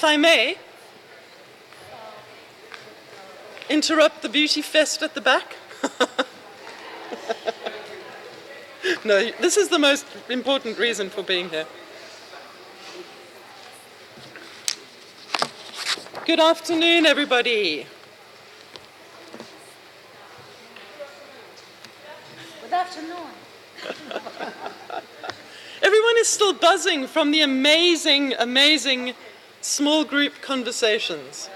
if I may, interrupt the beauty fest at the back. No, this is the most important reason for being here. Good afternoon, everybody. Good afternoon. Everyone is still buzzing from the amazing, amazing small group conversations.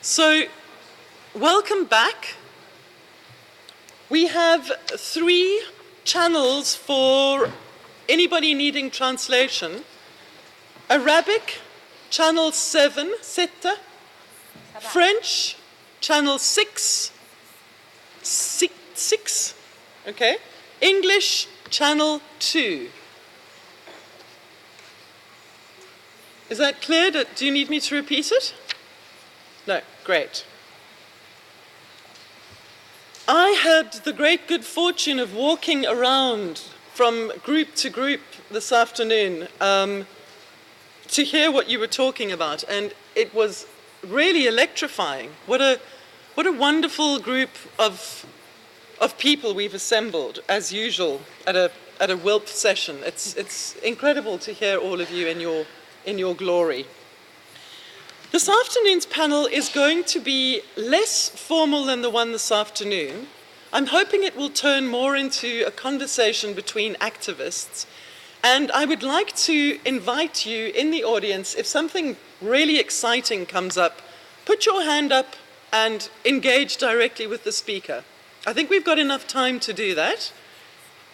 So, welcome back. We have 3 channels for anybody needing translation. Arabic, channel 7, Setta. French, channel 6, okay. English, channel 2. Is that clear? Do you need me to repeat it? No, great. I had the great good fortune of walking around from group to group this afternoon to hear what you were talking about, and it was really electrifying. What a wonderful group of people we've assembled, as usual, at a WILPF session. It's incredible to hear all of you in your glory. This afternoon's panel is going to be less formal than the one this afternoon. I'm hoping it will turn more into a conversation between activists. And I would like to invite you in the audience, if something really exciting comes up, put your hand up and engage directly with the speaker. I think we've got enough time to do that.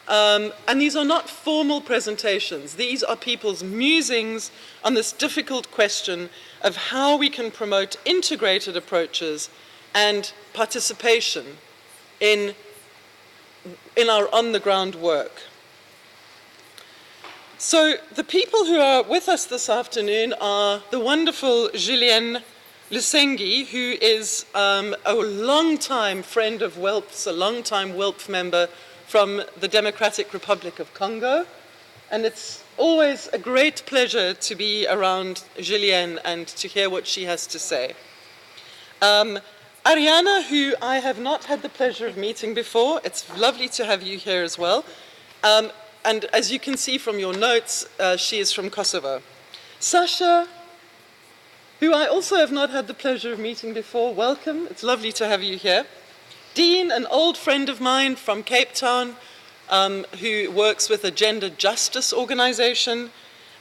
And these are not formal presentations. These are people's musings on this difficult question of how we can promote integrated approaches and participation in our on-the-ground work. So the people who are with us this afternoon are the wonderful Julienne Lusenge, who is a long-time friend of WILPF's, a long-time WILPF member from the Democratic Republic of Congo. And it's always a great pleasure to be around Julienne and to hear what she has to say. Ariana, who I have not had the pleasure of meeting before, it's lovely to have you here as well. And as you can see from your notes, she is from Kosovo. Sascha, who I also have not had the pleasure of meeting before, welcome. It's lovely to have you here. Dean, an old friend of mine from Cape Town, who works with a gender justice organization,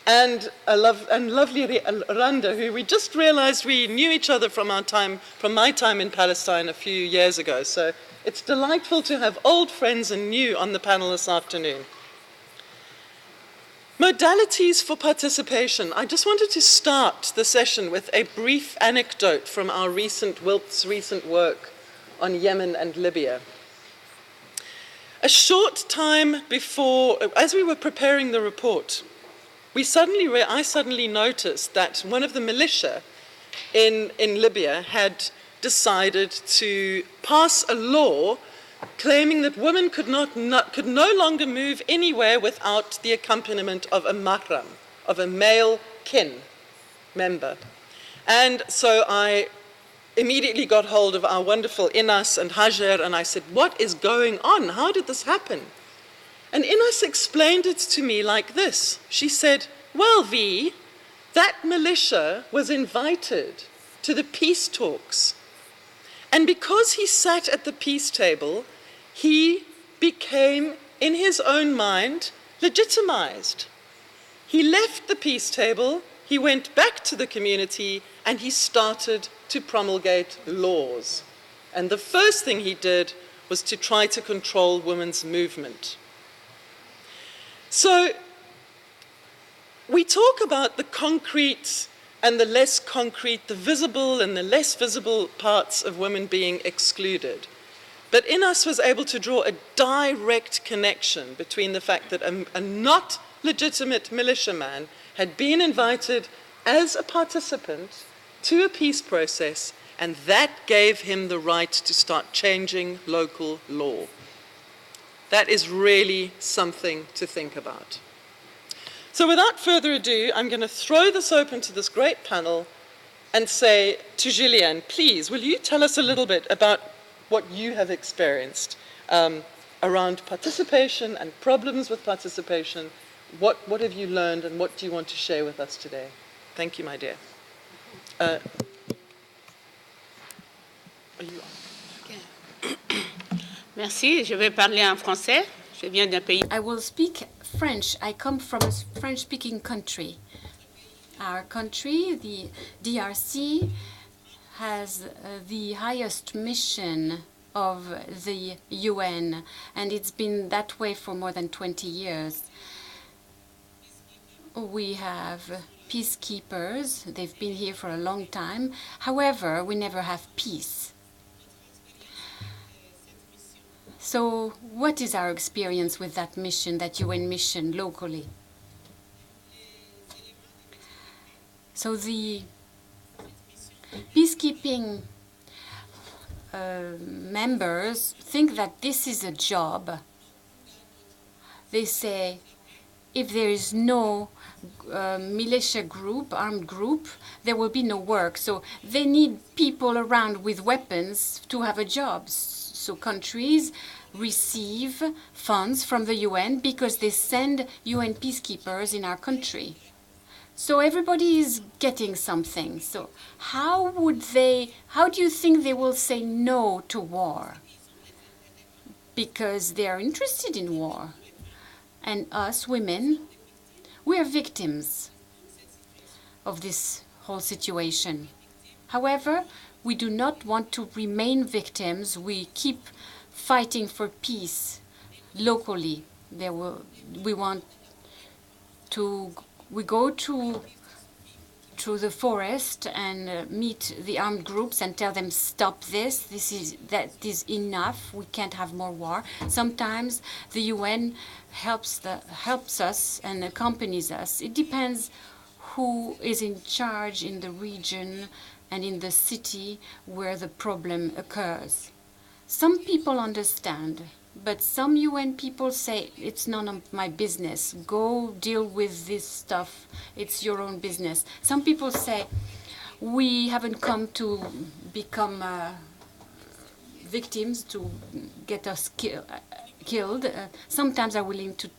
and lovely Randa, who we just realized we knew each other from my time in Palestine a few years ago. So it's delightful to have old friends and new on the panel this afternoon. Modalities for participation. I just wanted to start the session with a brief anecdote from our WILPF's recent work on Yemen and Libya. A short time before, as we were preparing the report, I suddenly noticed that one of the militia in Libya had decided to pass a law claiming that women could no longer move anywhere without the accompaniment of a mahram, of a male kin member. And so I immediately got hold of our wonderful Inas and Hajar, and I said, what is going on? How did this happen? And Inas explained it to me like this. She said, well, V, that militia was invited to the peace talks. And because he sat at the peace table, he became, in his own mind, legitimized. He left the peace table, he went back to the community, and he started to promulgate laws. And the first thing he did was to try to control women's movement. So we talk about the concrete and the less concrete, the visible and the less visible parts of women being excluded. But Inas was able to draw a direct connection between the fact that a not legitimate militiaman had been invited as a participant to a peace process, and that gave him the right to start changing local law. That is really something to think about. So without further ado, I'm going to throw this open to this great panel and say to Julienne, please, will you tell us a little bit about what you have experienced around participation and problems with participation? What have you learned and what do you want to share with us today? Thank you, my dear. Are you on? Okay. Merci, je vais parler en français. Je viens d'un pays. I will speak French. I come from a French-speaking country. Our country, the DRC, has the highest mission of the UN, and it's been that way for more than 20 years. We have peacekeepers. They've been here for a long time. However, we never have peace. So what is our experience with that mission, that UN mission locally? So the peacekeeping members think that this is a job. They say, if there is no militia group, armed group, there will be no work. So they need people around with weapons to have a job. So countries receive funds from the UN because they send UN peacekeepers in our country. So everybody is getting something. So how do you think they will say no to war? Because they are interested in war. And us women, we are victims of this whole situation. However, we do not want to remain victims. We keep fighting for peace locally. We go to the forest and meet the armed groups and tell them, stop this. That is enough. We can't have more war. Sometimes the UN helps us and accompanies us. It depends who is in charge in the region and in the city where the problem occurs. Some people understand, but some UN people say, it's none of my business. Go deal with this stuff. It's your own business. Some people say, we haven't come to become victims, to get us killed. Sometimes are willing to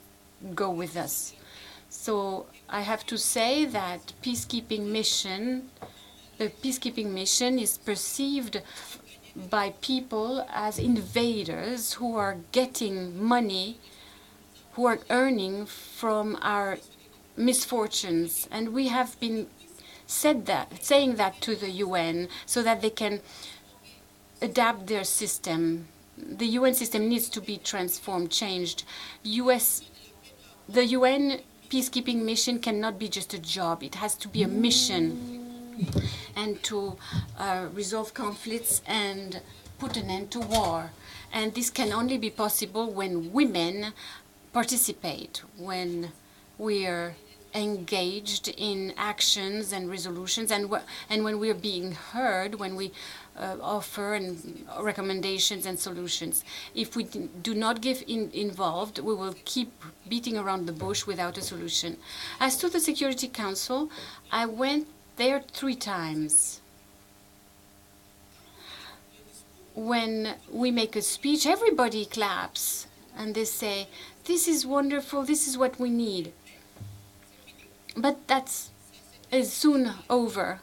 go with us. So I have to say that the peacekeeping mission is perceived by people as invaders who are getting money, who are earning from our misfortunes. And we have been saying that to the UN so that they can adapt their system. The UN system needs to be transformed, changed. The UN peacekeeping mission cannot be just a job. It has to be a mission, and to resolve conflicts and put an end to war. And this can only be possible when women participate, when we are engaged in actions and resolutions, and when we are being heard, when we offer recommendations and solutions. If we do not get involved, we will keep beating around the bush without a solution. As to the Security Council, I went there 3 times. When we make a speech, everybody claps and they say, this is wonderful, this is what we need. But that is soon over.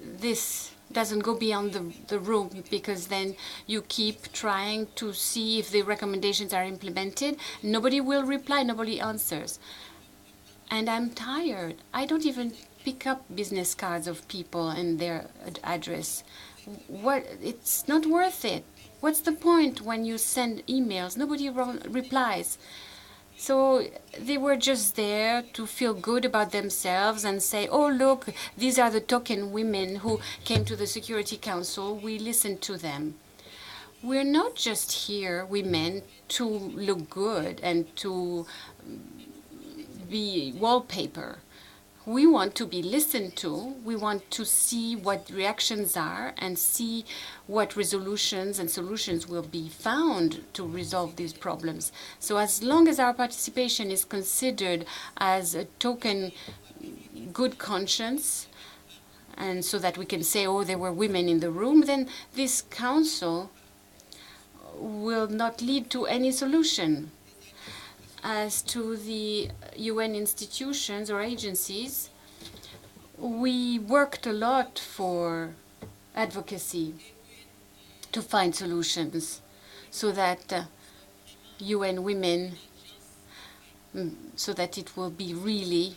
This doesn't go beyond the room, because then you keep trying to see if the recommendations are implemented. Nobody will reply, nobody answers. And I'm tired. I don't even pick up business cards of people and their address. It's not worth it. What's the point when you send emails? Nobody replies. So they were just there to feel good about themselves and say, oh, look, these are the token women who came to the Security Council. We listened to them. We're not just here, women, to look good and to be wallpaper. We want to be listened to. We want to see what reactions are and see what resolutions and solutions will be found to resolve these problems. So as long as our participation is considered as a token good conscience, and so that we can say, oh, there were women in the room, then this council will not lead to any solution. As to the UN institutions or agencies, we worked a lot for advocacy to find solutions so that UN Women, so that it will be really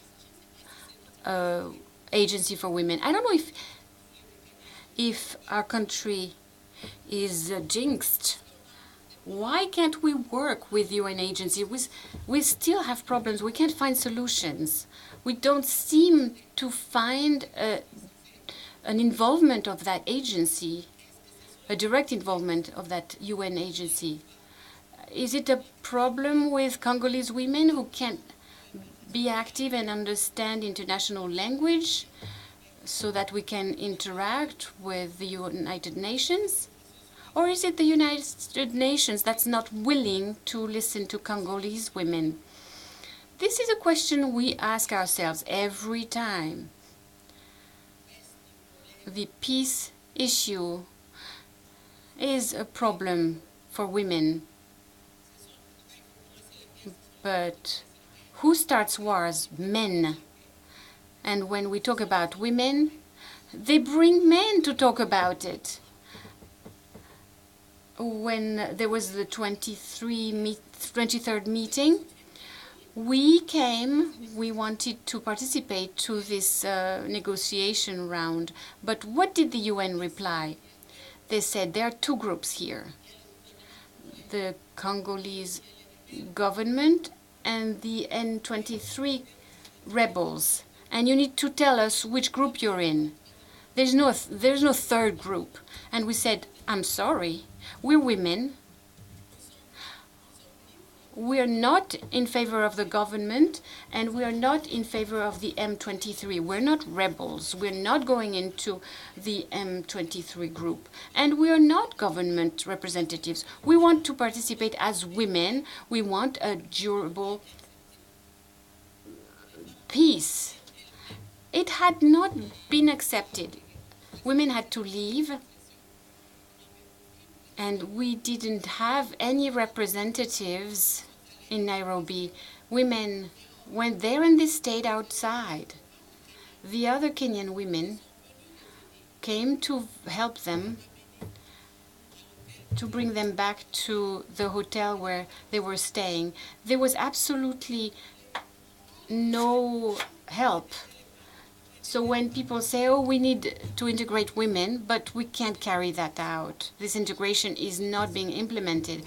an agency for women. I don't know if our country is jinxed. Why can't we work with UN agency? We still have problems. We can't find solutions. We don't seem to find an involvement of that agency, a direct involvement of that UN agency. Is it a problem with Congolese women who can't be active and understand international language so that we can interact with the United Nations? Or is it the United Nations that's not willing to listen to Congolese women? This is a question we ask ourselves every time. The peace issue is a problem for women. But who starts wars? Men. And when we talk about women, they bring men to talk about it. When there was the 23rd meeting, we wanted to participate to this negotiation round. But what did the UN reply? They said there are two groups here. The Congolese government and the N23 rebels. And you need to tell us which group you're in. There's no third group. And we said, I'm sorry. We're women. We're not in favor of the government, and we're not in favor of the M23. We're not rebels. We're not going into the M23 group. And we're not government representatives. We want to participate as women. We want a durable peace. It had not been accepted. Women had to leave. And we didn't have any representatives in Nairobi. Women went there and they stayed outside. The other Kenyan women came to help them, to bring them back to the hotel where they were staying. There was absolutely no help. So when people say, oh, we need to integrate women, but we can't carry that out. This integration is not being implemented.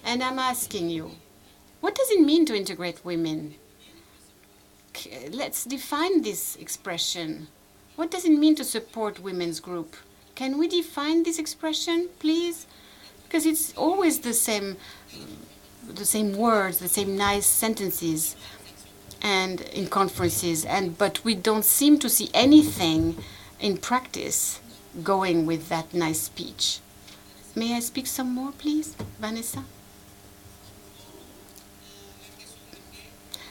And I'm asking you, what does it mean to integrate women? Let's define this expression. What does it mean to support women's group? Can we define this expression, please? Because it's always the same words, the same nice sentences. And in conferences, but we don't seem to see anything in practice going with that nice speech. May I speak some more, please, Vanessa?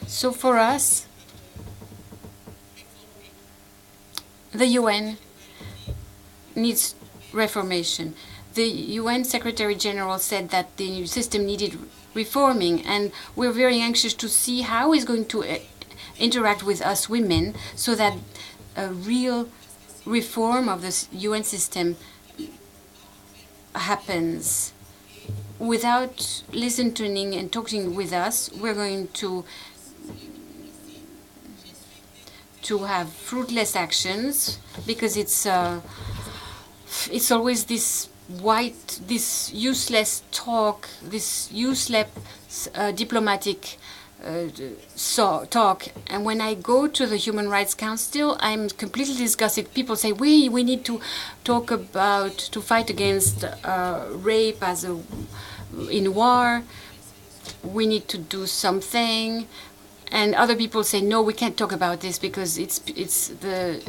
So for us, the UN needs reformation. The UN Secretary General said that the system needed reforming, and we're very anxious to see how he's going to interact with us women so that a real reform of the UN system happens. Without listening and talking with us, we're going to have fruitless actions, because it's always this useless talk, this useless diplomatic talk. And when I go to the Human Rights Council, I'm completely disgusted. People say, we need to talk about, to fight against rape in war. We need to do something. And other people say, no, we can't talk about this because it's the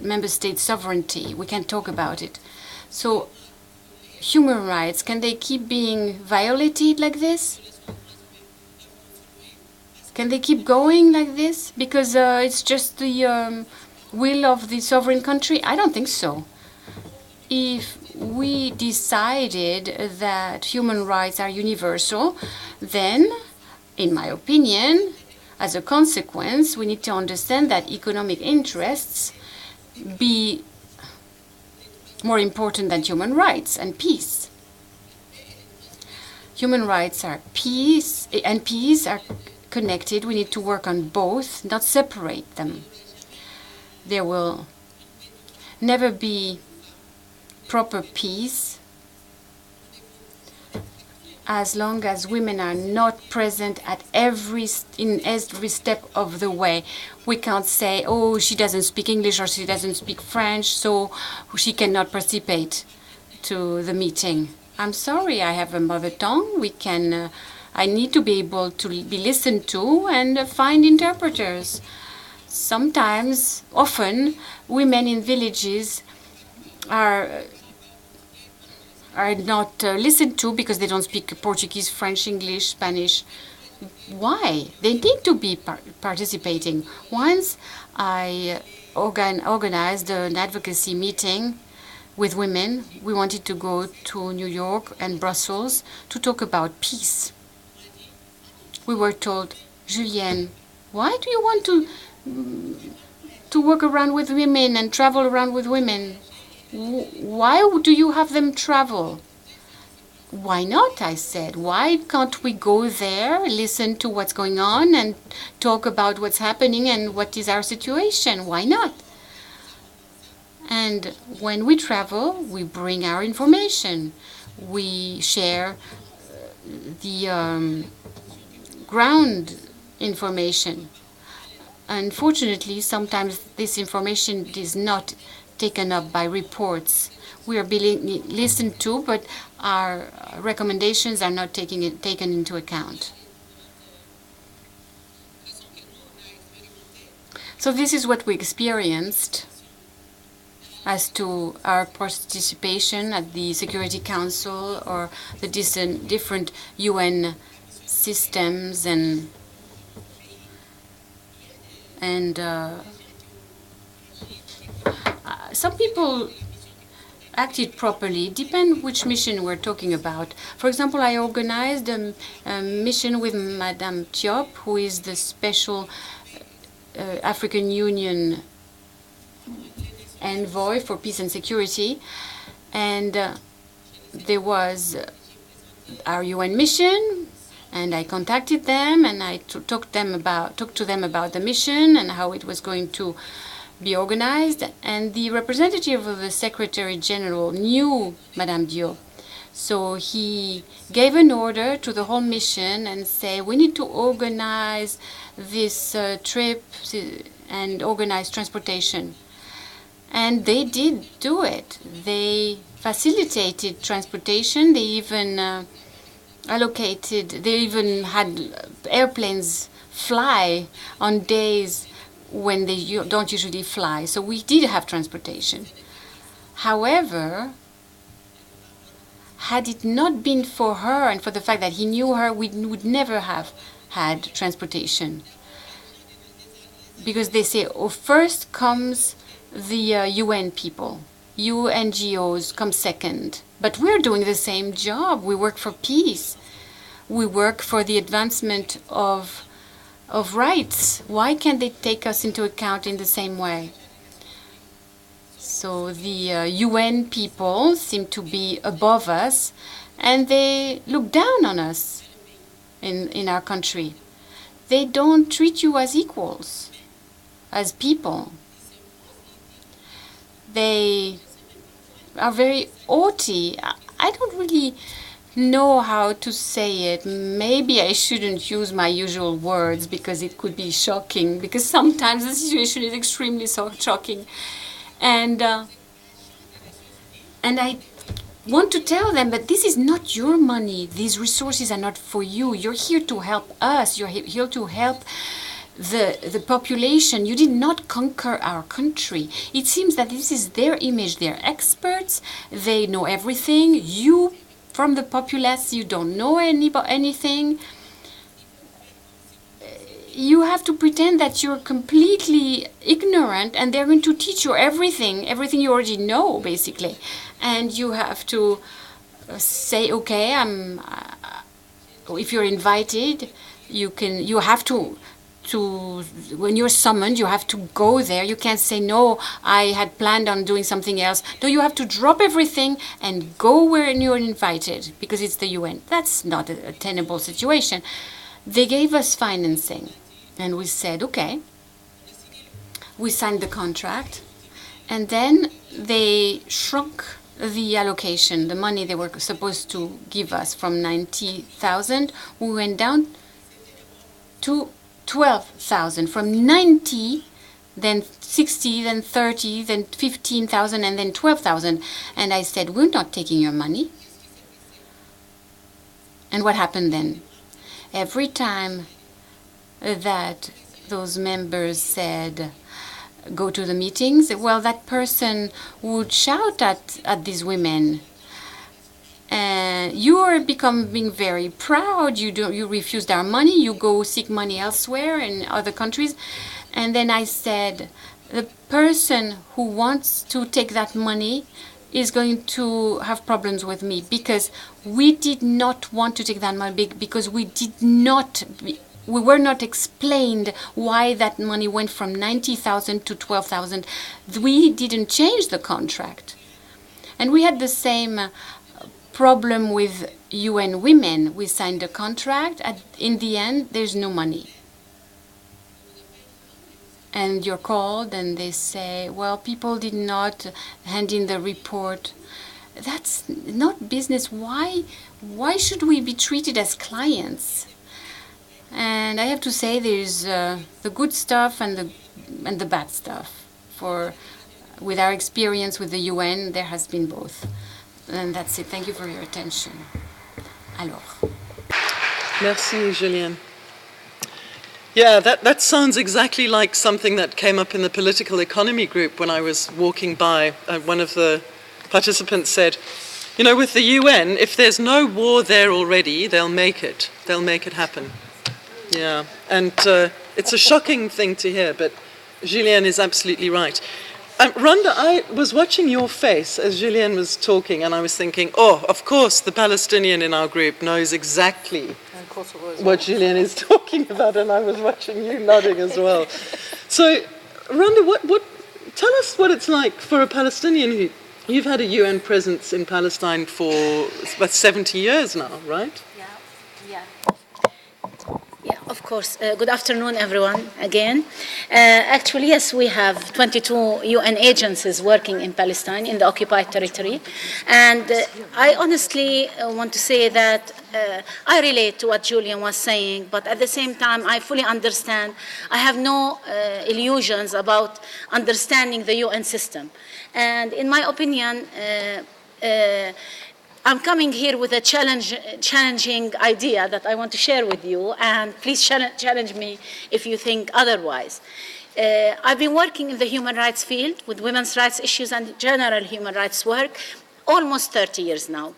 member state sovereignty. We can't talk about it. So human rights, can they keep being violated like this? Can they keep going like this? Because it's just the will of the sovereign country? I don't think so. If we decided that human rights are universal, then, in my opinion, as a consequence, we need to understand that economic interests be more important than human rights and peace. Human rights are peace, and peace are connected. We need to work on both, not separate them. There will never be proper peace as long as women are not present in every step of the way. We can't say, oh, she doesn't speak English or she doesn't speak French, so she cannot participate to the meeting. I'm sorry, I have a mother tongue. I need to be able to be listened to and find interpreters. Sometimes, often, women in villages are not listened to because they don't speak Portuguese, French, English, Spanish. Why? They need to be participating. Once I organized an advocacy meeting with women. We wanted to go to New York and Brussels to talk about peace. We were told, Julienne, why do you want to work around with women and travel around with women? Why do you have them travel? Why not? I said. Why can't we go there, listen to what's going on and talk about what's happening and what is our situation? Why not? And when we travel, we bring our information. We share the ground information. Unfortunately, sometimes this information is not taken up by reports. We are being listened to, but our recommendations are not taken into account. So this is what we experienced as to our participation at the Security Council or the different UN systems and some people acted properly. Depend which mission we're talking about. For example, I organized a mission with Madame Diop, who is the special African Union envoy for peace and security, and there was our UN mission, and I contacted them and I talked to them about the mission and how it was going to be organized. And the representative of the Secretary General knew Madame Diop, so he gave an order to the whole mission and say, we need to organize this trip and organize transportation. And they did do it. They facilitated transportation. They even they even had airplanes fly on days when they don't usually fly. So we did have transportation. However, had it not been for her and for the fact that he knew her, we would never have had transportation. Because they say, oh, first comes the UN people. You NGOs come second. But we're doing the same job. We work for peace. We work for the advancement of rights. Why can't they take us into account in the same way? So the UN people seem to be above us, and they look down on us in our country. They don't treat you as equals, as people. They are very haughty. I don't really know how to say it. Maybe I shouldn't use my usual words because it could be shocking, because sometimes the situation is extremely shocking. And I want to tell them, but this is not your money. These resources are not for you. You're here to help us. You're here to help the population. You did not conquer our country. It seems that this is their image. They're experts. They know everything. You, from the populace, you don't know anything. You have to pretend that you're completely ignorant, and they're going to teach you everything you already know, basically. And you have to say, okay, if you're invited, you have to, when you're summoned, you have to go there. You can't say, no, I had planned on doing something else. No, you have to drop everything and go where you're invited, because it's the UN. That's not a tenable situation. They gave us financing, and we said, okay. We signed the contract, and then they shrunk the allocation, the money they were supposed to give us, from 90,000. We went down to 12,000, from 90, then 60, then 30, then 15,000, and then 12,000. And I said, we're not taking your money. And what happened then? Every time that those members said, go to the meetings, well, that person would shout at these women, you are becoming very proud, you refused our money, you go seek money elsewhere in other countries. And then I said, the person who wants to take that money is going to have problems with me, because we did not want to take that money, because we were not explained why that money went from 90,000 to 12,000. We didn't change the contract. And we had the same problem with UN Women. We signed a contract. In the end, there's no money. And you're called and they say, well, people did not hand in the report. That's not business. Why should we be treated as clients? And I have to say, there's the good stuff and the bad stuff. With our experience with the UN, there has been both. And that's it. Thank you for your attention. Alors. Merci, Julienne. Yeah, that sounds exactly like something that came up in the political economy group when I was walking by. One of the participants said, you know, with the UN, if there's no war there already, they'll make it. They'll make it happen. Yeah, and it's a shocking thing to hear, but Julienne is absolutely right. Randa, I was watching your face as Julienne was talking, and I was thinking, oh, of course, the Palestinian in our group knows exactly what Julienne is talking about, and I was watching you nodding as well. So, Randa, tell us what it's like for a Palestinian you've had a UN presence in Palestine for about 70 years now, right? Yeah, of course. Good afternoon, everyone, again. Actually, yes, we have 22 UN agencies working in Palestine, in the occupied territory. And I honestly want to say that I relate to what Julienne was saying, but at the same time, I fully understand. I have no illusions about understanding the UN system. And in my opinion, I'm coming here with a challenging idea that I want to share with you, and please challenge me if you think otherwise. I've been working in the human rights field with women's rights issues and general human rights work almost 30 years now.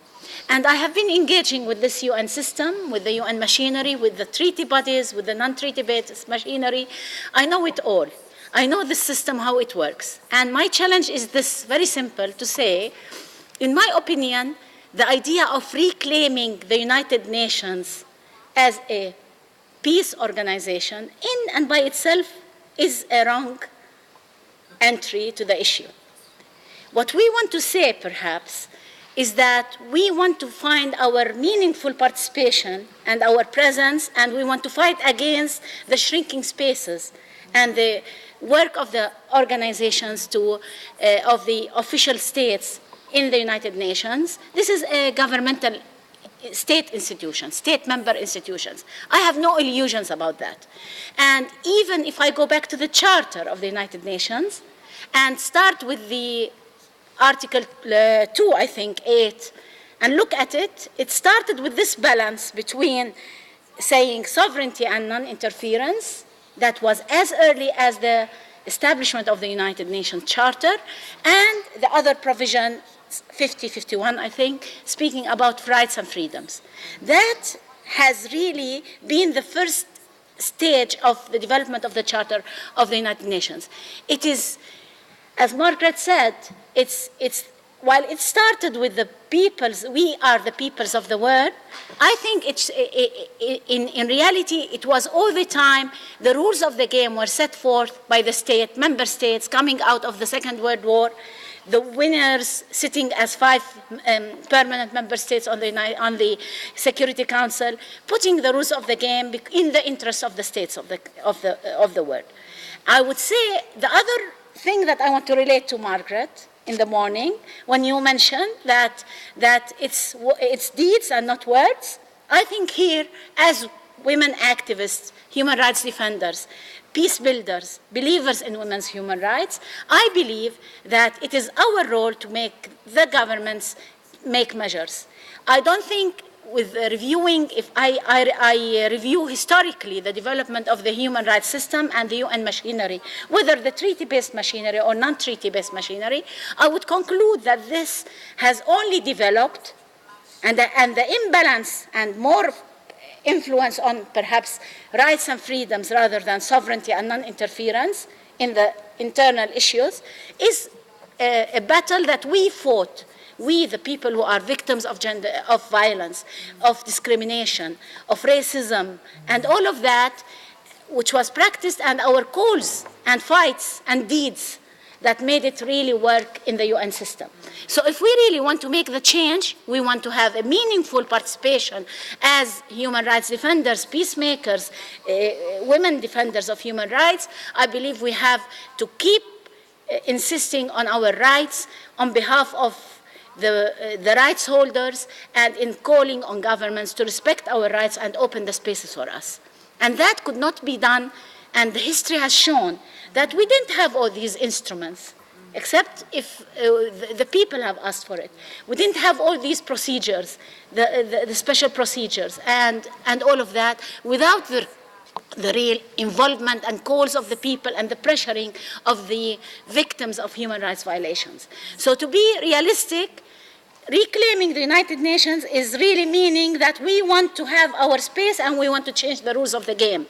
And I have been engaging with this UN system, with the UN machinery, with the treaty bodies, with the non-treaty based machinery. I know it all. I know the system, how it works. And my challenge is this, very simple, to say, in my opinion, the idea of reclaiming the United Nations as a peace organization in and by itself is a wrong entry to the issue. What we want to say, perhaps, is that we want to find our meaningful participation and our presence, and we want to fight against the shrinking spaces and the work of the organizations of the official states in the United Nations. This is a governmental state institution, state member institutions. I have no illusions about that. And even if I go back to the Charter of the United Nations and start with the Article 2, I think, 8, and look at it, it started with this balance between saying sovereignty and non-interference that was as early as the establishment of the United Nations Charter, and the other provision, 50-51, I think, speaking about rights and freedoms. That has really been the first stage of the development of the Charter of the United Nations. It is, as Margaret said, while it started with the peoples, we are the peoples of the world, I think in reality it was all the time the rules of the game were set forth by the member states coming out of the Second World War, the winners sitting as 5 permanent member states on the Security Council, putting the rules of the game in the interest of the states of the world. I would say the other thing that I want to relate to Margaret in the morning, when you mentioned that it's deeds and not words, I think here, as women activists, human rights defenders, peace builders, believers in women's human rights, I believe that it is our role to make the governments make measures. I don't think with reviewing, if I review historically the development of the human rights system and the UN machinery, whether the treaty-based machinery or non-treaty-based machinery, I would conclude that this has only developed, and the imbalance and more influence on perhaps rights and freedoms rather than sovereignty and non-interference in the internal issues, is a battle that we fought. We, the people who are victims of violence, of discrimination, of racism, and all of that, which was practiced, and our calls and fights and deeds that made it really work in the UN system. So if we really want to make the change, we want to have a meaningful participation as human rights defenders, peacemakers, women defenders of human rights, I believe we have to keep insisting on our rights on behalf of the rights holders, and in calling on governments to respect our rights and open the spaces for us. And that could not be done, and the history has shown that we didn't have all these instruments, except if the people have asked for it. We didn't have all these procedures, the special procedures, and all of that without the real involvement and calls of the people and the pressuring of the victims of human rights violations. So to be realistic, reclaiming the United Nations is really meaning that we want to have our space and we want to change the rules of the game.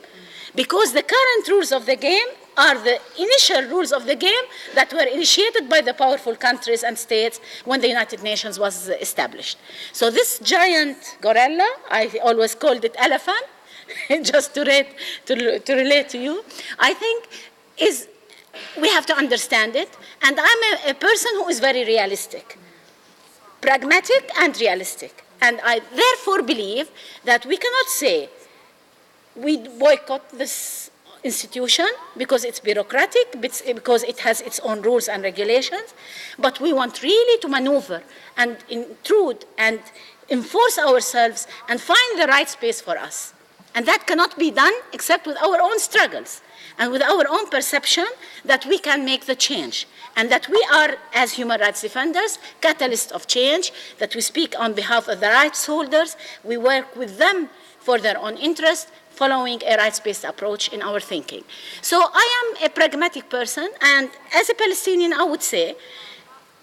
Because the current rules of the game are the initial rules of the game that were initiated by the powerful countries and states when the United Nations was established. So this giant gorilla, I always called it elephant, just to relate to you, I think we have to understand it. And I'm a person who is very realistic, pragmatic and realistic. And I therefore believe that we cannot say we boycott this institution because it's bureaucratic, because it has its own rules and regulations, but we want really to maneuver and intrude and enforce ourselves and find the right space for us. And that cannot be done except with our own struggles and with our own perception that we can make the change, and that we are, as human rights defenders, catalysts of change, that we speak on behalf of the rights holders, we work with them for their own interest, following a rights-based approach in our thinking. So I am a pragmatic person, and as a Palestinian, I would say,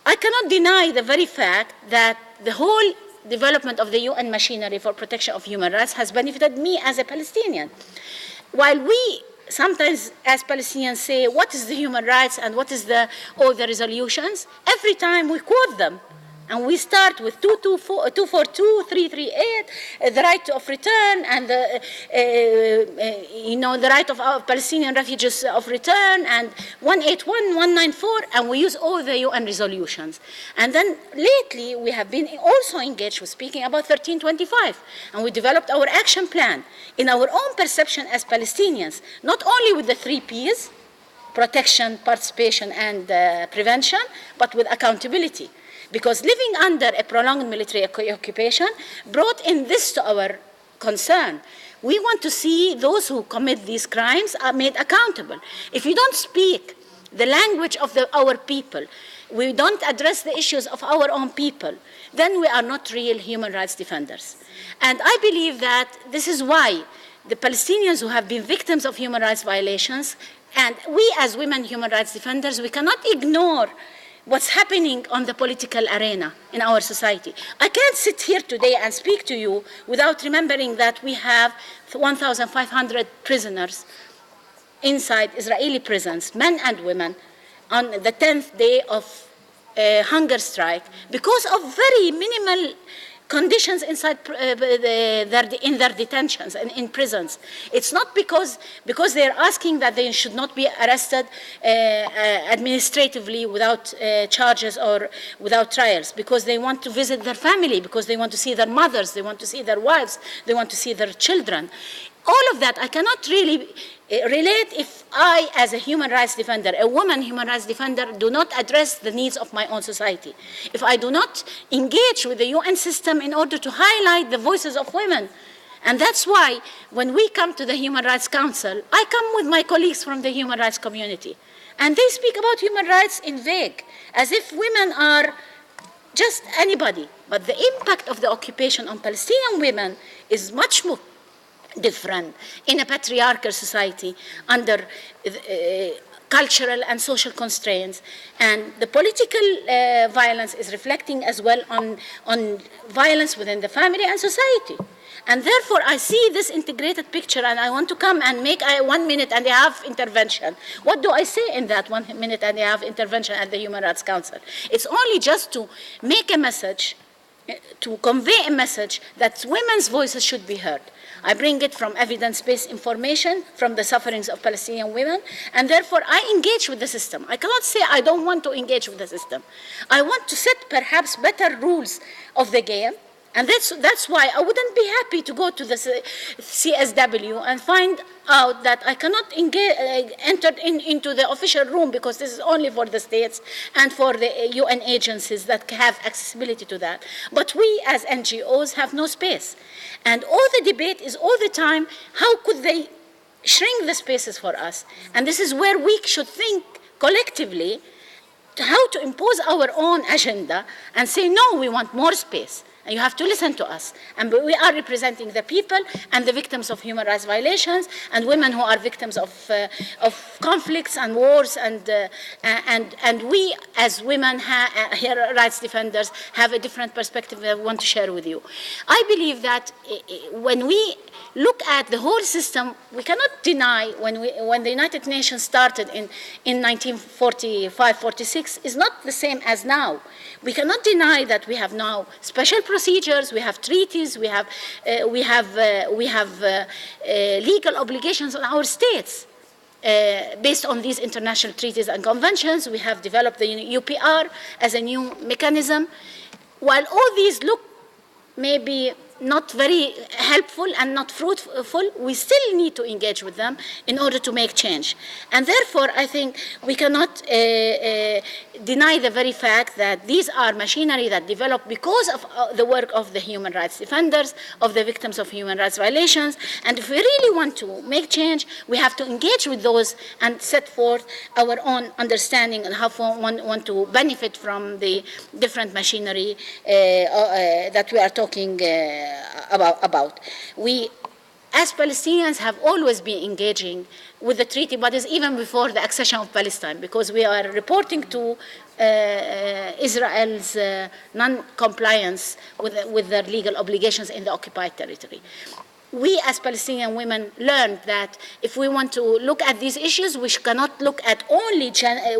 I cannot deny the very fact that the whole development of the UN machinery for protection of human rights has benefited me as a Palestinian. While we sometimes as Palestinians say, what is the human rights and what is all the resolutions, every time we quote them. And we start with 242, 338, the right of return, and the right of our Palestinian refugees of return, and 181, 194, and we use all the UN resolutions. And then lately, we have been also engaged with speaking about 1325, and we developed our action plan in our own perception as Palestinians, not only with the 3 Ps, protection, participation, and prevention, but with accountability. Because living under a prolonged military occupation brought in this to our concern. We want to see those who commit these crimes are made accountable. If you don't speak the language of our people, we don't address the issues of our own people, then we are not real human rights defenders. And I believe that this is why the Palestinians who have been victims of human rights violations, and we as women human rights defenders, we cannot ignore what's happening on the political arena in our society. I can't sit here today and speak to you without remembering that we have 1,500 prisoners inside Israeli prisons, men and women, on the 10th day of hunger strike because of very minimal conditions inside in their detentions and in prisons. It's not because they're asking that they should not be arrested administratively without charges or without trials, because they want to visit their family, because they want to see their mothers, they want to see their wives, they want to see their children. All of that I cannot really relate if I, as a human rights defender, a woman human rights defender, do not address the needs of my own society. If I do not engage with the UN system in order to highlight the voices of women. And that's why when we come to the Human Rights Council, I come with my colleagues from the human rights community. And they speak about human rights in vague, as if women are just anybody. But the impact of the occupation on Palestinian women is much more different in a patriarchal society under cultural and social constraints. And the political violence is reflecting as well on violence within the family and society. And therefore, I see this integrated picture, and I want to come and make a 1 minute and a half intervention. What do I say in that 1 minute and a half intervention at the Human Rights Council? It's only just to make a message, to convey a message that women's voices should be heard. I bring it from evidence-based information, from the sufferings of Palestinian women, and therefore I engage with the system. I cannot say I don't want to engage with the system. I want to set perhaps better rules of the game, and that's why I wouldn't be happy to go to the CSW and find out that I cannot enter into the official room, because this is only for the states and for the UN agencies that have accessibility to that. But we as NGOs have no space. And all the debate is all the time, how could they shrink the spaces for us? And this is where we should think collectively how to impose our own agenda and say, no, we want more space. And you have to listen to us. And we are representing the people and the victims of human rights violations and women who are victims of conflicts and wars. And we, as women, rights defenders, have a different perspective that I want to share with you. I believe that when we look at the whole system, we cannot deny when the United Nations started in 1945-46 is not the same as now. We cannot deny that we have now special procedures, we have treaties, we have legal obligations on our states. Based on these international treaties and conventions, we have developed the UPR as a new mechanism. While all these look maybe not very helpful and not fruitful, we still need to engage with them in order to make change. And therefore, I think we cannot deny the very fact that these are machinery that developed because of the work of the human rights defenders, of the victims of human rights violations. And if we really want to make change, we have to engage with those and set forth our own understanding and how we want to benefit from the different machinery that we are talking about. We, as Palestinians, have always been engaging with the treaty bodies even before the accession of Palestine, because we are reporting to Israel's non-compliance with their legal obligations in the occupied territory. We, as Palestinian women, learned that if we want to look at these issues, we cannot look at only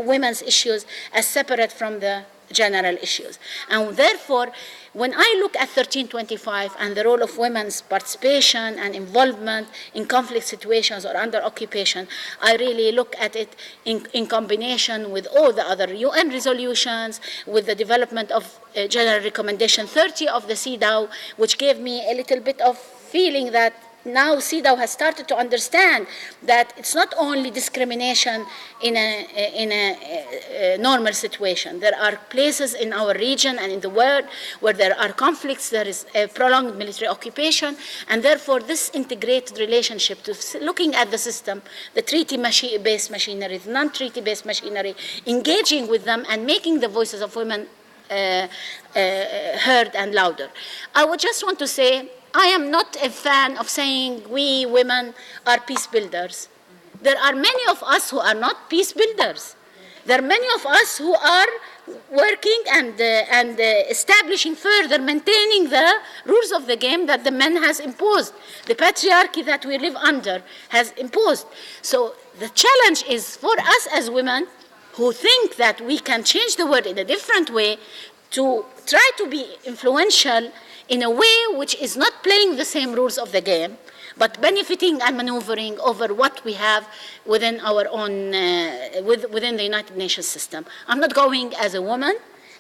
women's issues as separate from the general issues. And therefore, when I look at 1325 and the role of women's participation and involvement in conflict situations or under occupation, I really look at it in combination with all the other UN resolutions, with the development of General Recommendation 30 of the CEDAW, which gave me a little bit of feeling that now CEDAW has started to understand that it's not only discrimination in a normal situation. There are places in our region and in the world where there are conflicts, there is a prolonged military occupation, and therefore this integrated relationship to looking at the system, the treaty-based machinery, the non-treaty-based machinery, engaging with them and making the voices of women heard and louder. I would just want to say, I am not a fan of saying we women are peace builders. There are many of us who are not peace builders. There are many of us who are working and establishing further, maintaining the rules of the game that the men has imposed, the patriarchy that we live under has imposed. So the challenge is for us as women who think that we can change the world in a different way to try to be influential in a way which is not playing the same rules of the game, but benefiting and maneuvering over what we have within our own, within the United Nations system. I'm not going as a woman,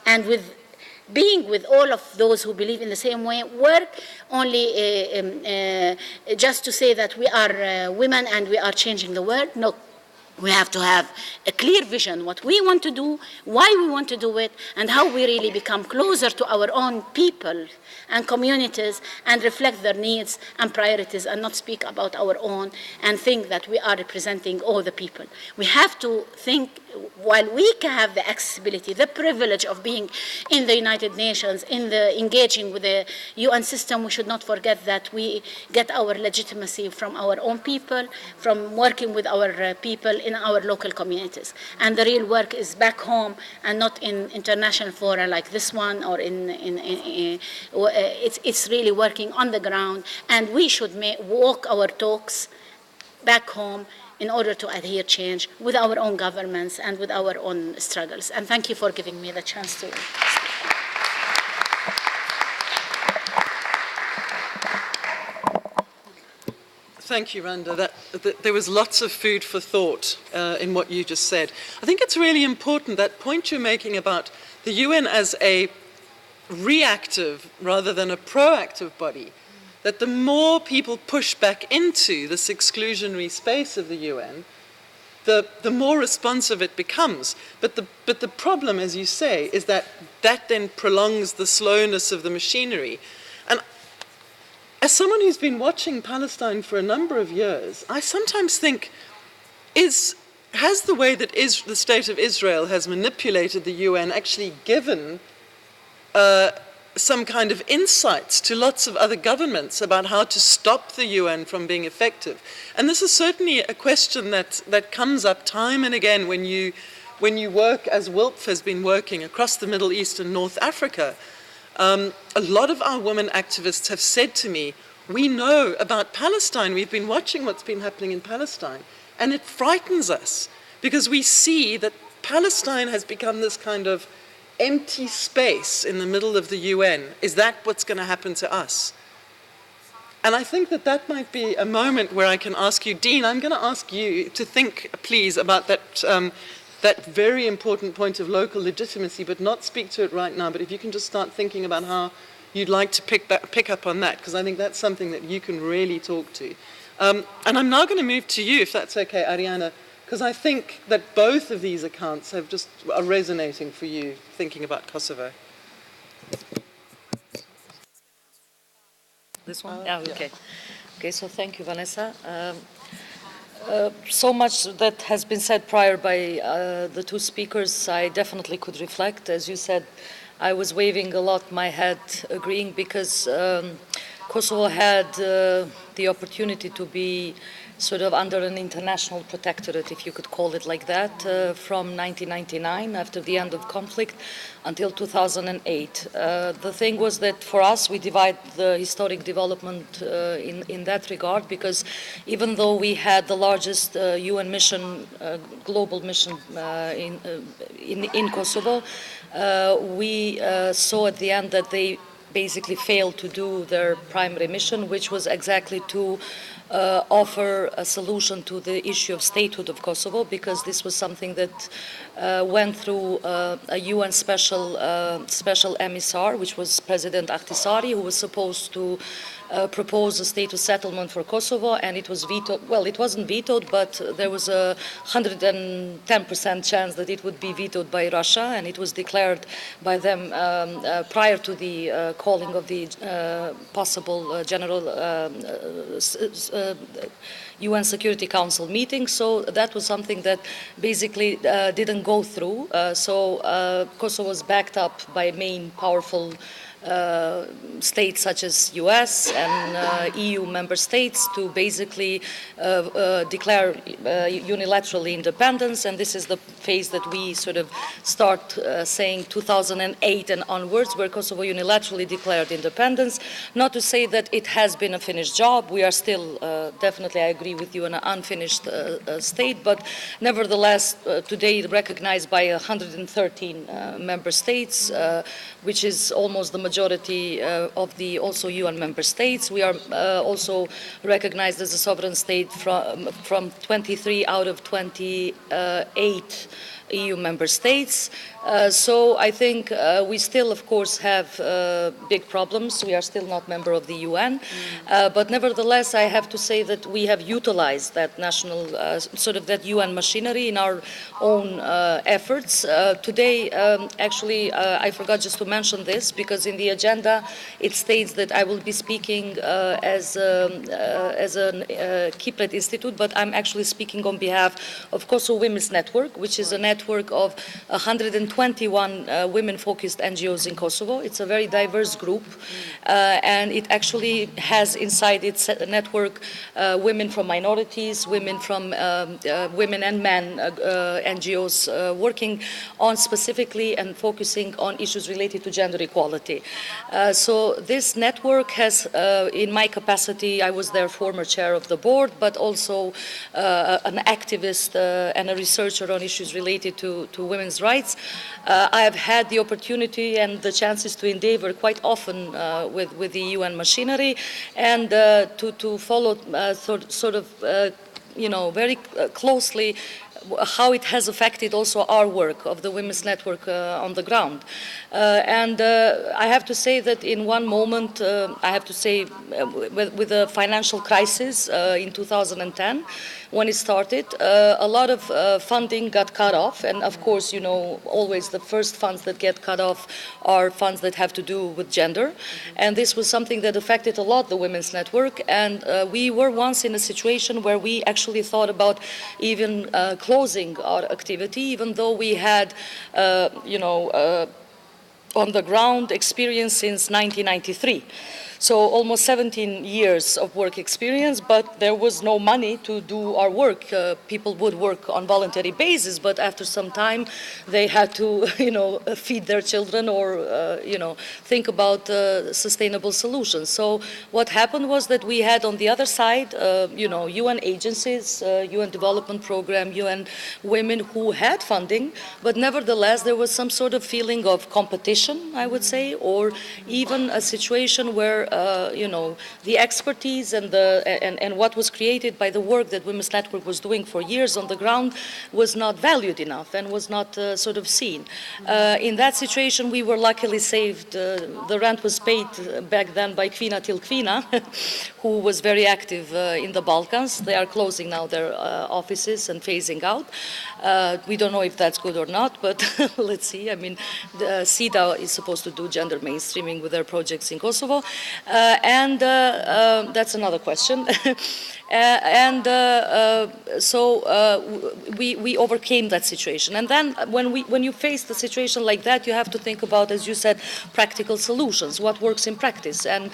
and with being with all of those who believe in the same way, work only just to say that we are women and we are changing the world. No. We have to have a clear vision, what we want to do, why we want to do it, and how we really become closer to our own people and communities and reflect their needs and priorities and not speak about our own and think that we are representing all the people. We have to think, while we can have the accessibility, the privilege of being in the United Nations, in the engaging with the UN system, we should not forget that we get our legitimacy from our own people, from working with our people in our local communities. And the real work is back home and not in international fora like this one, or it's really working on the ground. And we should walk our talks back home in order to adhere change with our own governments and with our own struggles. And thank you for giving me the chance to speak. Thank you, Randa. There was lots of food for thought in what you just said. I think it's really important, that point you're making about the UN as a reactive rather than a proactive body, that the more people push back into this exclusionary space of the UN, the more responsive it becomes. But the problem, as you say, is that then prolongs the slowness of the machinery. And as someone who's been watching Palestine for a number of years, I sometimes think, has the way that the state of Israel has manipulated the UN actually given some kind of insights to lots of other governments about how to stop the UN from being effective? And this is certainly a question that comes up time and again when you work, as WILPF has been working across the Middle East and North Africa. A lot of our women activists have said to me, we know about Palestine, we've been watching what's been happening in Palestine, and it frightens us because we see that Palestine has become this kind of empty space in the middle of the UN. Is that what's going to happen to us? And I think that might be a moment where I can ask you, Dean, I'm going to ask you to think, please, about that very important point of local legitimacy, but not speak to it right now. But if you can just start thinking about how you'd like to pick up on that, because I think that's something that you can really talk to. And I'm now going to move to you, if that's okay, Ariana, because I think that both of these accounts are resonating for you, thinking about Kosovo. This one? Okay. Okay, so thank you, Vanessa. So much that has been said prior by the two speakers, I definitely could reflect. As you said, I was waving a lot my head, agreeing, because Kosovo had the opportunity to be sort of under an international protectorate, if you could call it like that, from 1999, after the end of conflict, until 2008. The thing was that for us, we divide the historic development in that regard, because even though we had the largest UN mission, global mission in Kosovo, we saw at the end that they basically failed to do their primary mission, which was exactly to offer a solution to the issue of statehood of Kosovo, because this was something that went through a UN special emissary, which was President Ahtisaari, who was supposed to propose a status settlement for Kosovo, and it was vetoed. Well, it wasn't vetoed, but there was a 110% chance that it would be vetoed by Russia, and it was declared by them prior to the calling of the possible general UN Security Council meeting. So that was something that basically didn't go through. So Kosovo was backed up by main powerful states such as US and EU member states to basically declare unilaterally independence, and this is the phase that we sort of start saying 2008 and onwards, where Kosovo unilaterally declared independence. Not to say that it has been a finished job, we are still definitely, I agree with you, in an unfinished state, but nevertheless today recognized by 113 member states, which is almost the majority of the also UN member states. We are also recognized as a sovereign state from 23 out of 28 EU member states. So I think we still, of course, have big problems. We are still not member of the UN. But nevertheless, I have to say that we have utilized that national, sort of that UN machinery in our own efforts. Today, actually, I forgot just to mention this, because in the agenda, it states that I will be speaking as a Kiplet Institute, but I'm actually speaking on behalf of Kosovo Women's Network, which is a network of 121 women-focused NGOs in Kosovo. It's a very diverse group, and it actually has inside its network women from minorities, women from women and men NGOs working on specifically and focusing on issues related to gender equality. So this network has, in my capacity, I was their former chair of the board, but also an activist and a researcher on issues related to women's rights. I have had the opportunity and the chances to endeavor quite often with the UN machinery, and to follow sort of very closely how it has affected also our work of the Women's Network on the ground. And I have to say that in one moment, I have to say with the financial crisis in 2010, when it started, a lot of funding got cut off, and of course, always the first funds that get cut off are funds that have to do with gender, and this was something that affected a lot the Women's Network, and we were once in a situation where we actually thought about even closing our activity, even though we had, on the ground experience since 1993. So almost 17 years of work experience, but there was no money to do our work. People would work on voluntary basis, but after some time they had to, feed their children or, think about sustainable solutions. So what happened was that we had on the other side, UN agencies, UN Development Program, UN Women who had funding, but nevertheless there was some sort of feeling of competition, I would say, or even a situation where the expertise and what was created by the work that Women's Network was doing for years on the ground was not valued enough and was not sort of seen. In that situation, we were luckily saved. The rent was paid back then by Kvina till Kvina, who was very active in the Balkans. They are closing now their offices and phasing out. We don't know if that's good or not, but let's see. I mean, the CEDA is supposed to do gender mainstreaming with their projects in Kosovo. And that's another question. So we overcame that situation. And then when you face the situation like that, you have to think about, as you said, practical solutions, what works in practice. And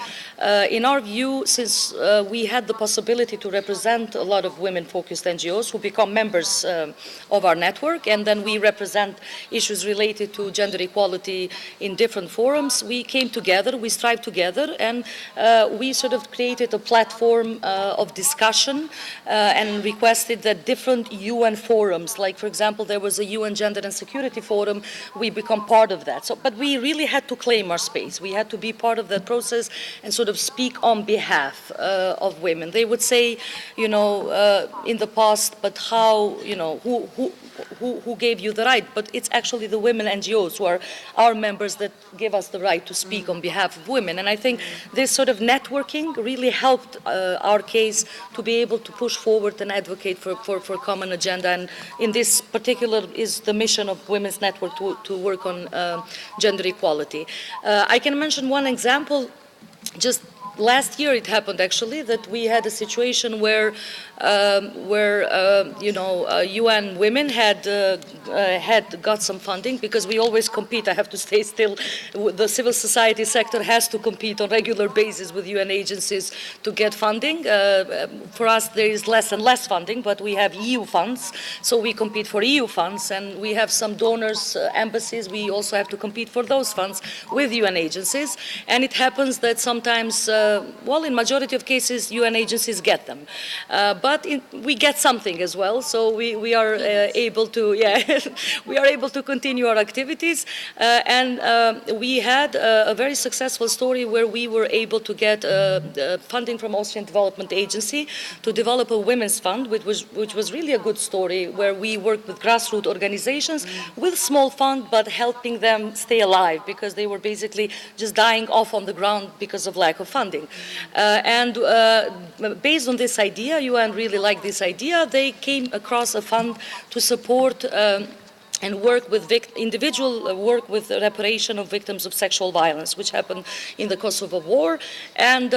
in our view, since we had the possibility to represent a lot of women-focused NGOs who become members of our network, and then we represent issues related to gender equality in different forums, we came together, we strived together, and we sort of created a platform of discussion and requested that different UN forums, like for example there was a UN Gender and Security Forum, we become part of that. So, but we really had to claim our space. We had to be part of that process and sort of speak on behalf of women. They would say, in the past, but how, who gave you the right, but it's actually the women NGOs who are our members that give us the right to speak on behalf of women. And I think this sort of networking really helped our case to be able to push forward and advocate for common agenda. And in this particular is the mission of Women's Network to work on gender equality. I can mention one example. Just last year it happened actually that we had a situation where UN Women had got some funding, because we always compete. I have to stay still. The civil society sector has to compete on regular basis with UN agencies to get funding. For us, there is less and less funding, but we have EU funds, so we compete for EU funds, and we have some donors, embassies. We also have to compete for those funds with UN agencies, and it happens that sometimes, well, in majority of cases, UN agencies get them. But we get something as well, so we are able to, we are able to continue our activities. And we had a very successful story where we were able to get funding from Austrian Development Agency to develop a women's fund, which was really a good story, where we worked with grassroots organizations with small fund, but helping them stay alive, because they were basically just dying off on the ground because of lack of funding. And based on this idea, UN really liked this idea, they came across a fund to support and work with individual work with the reparation of victims of sexual violence, which happened in the Kosovo War. And